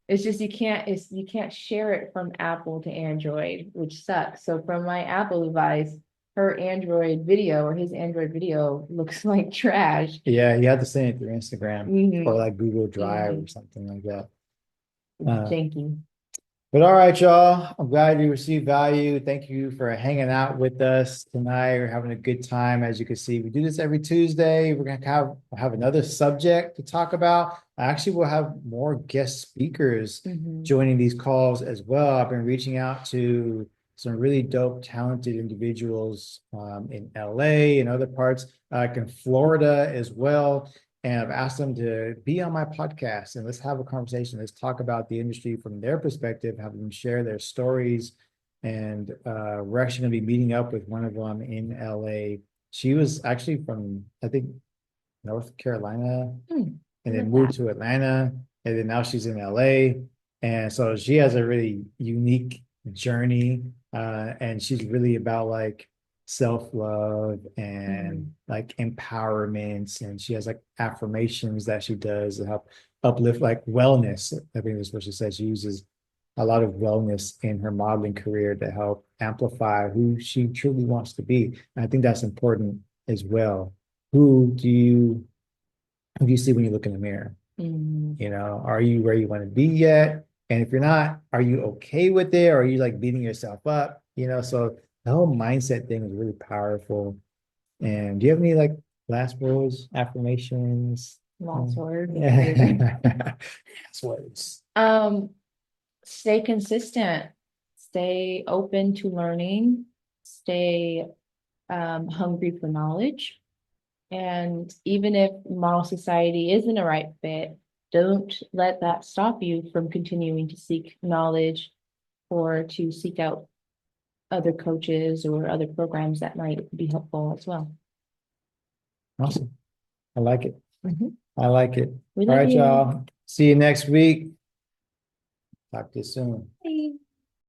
[SPEAKER 1] It's just you can't share it from Apple to Android, which sucks. So from my Apple device, her Android video or his Android video looks like trash.
[SPEAKER 2] Yeah, you have to send it through Instagram or like Google Drive or something like that.
[SPEAKER 1] Janky.
[SPEAKER 2] But all right, y'all. I'm glad you received value. Thank you for hanging out with us tonight. We're having a good time. As you can see, we do this every Tuesday. We're gonna have another subject to talk about. Actually, we'll have more guest speakers joining these calls as well. I've been reaching out to some really dope, talented individuals in LA and other parts, like in Florida as well. And I've asked them to be on my podcast and let's have a conversation. Let's talk about the industry from their perspective, have them share their stories. And we're actually going to be meeting up with one of them in LA. She was actually from, I think, North Carolina, and then moved to Atlanta. And then now she's in LA. And so she has a really unique journey. And she's really about like self-love and like empowerment, and she has like affirmations that she does to help uplift like wellness. I think that's what she says. She uses a lot of wellness in her modeling career to help amplify who she truly wants to be. And I think that's important as well. Who do you see when you look in the mirror? Are you where you want to be yet? And if you're not, are you okay with it? Or are you like beating yourself up? So the whole mindset thing is really powerful. And do you have any like last words, affirmations?
[SPEAKER 1] Last words.
[SPEAKER 2] Last words.
[SPEAKER 1] Stay consistent, stay open to learning, stay hungry for knowledge. And even if model society isn't a right fit, don't let that stop you from continuing to seek knowledge or to seek out other coaches or other programs that might be helpful as well.
[SPEAKER 2] Awesome. I like it.
[SPEAKER 1] Mhm.
[SPEAKER 2] I like it.
[SPEAKER 1] We
[SPEAKER 2] All
[SPEAKER 1] love
[SPEAKER 2] right,
[SPEAKER 1] you.
[SPEAKER 2] y'all. See you next week. Talk to you soon.
[SPEAKER 1] Bye.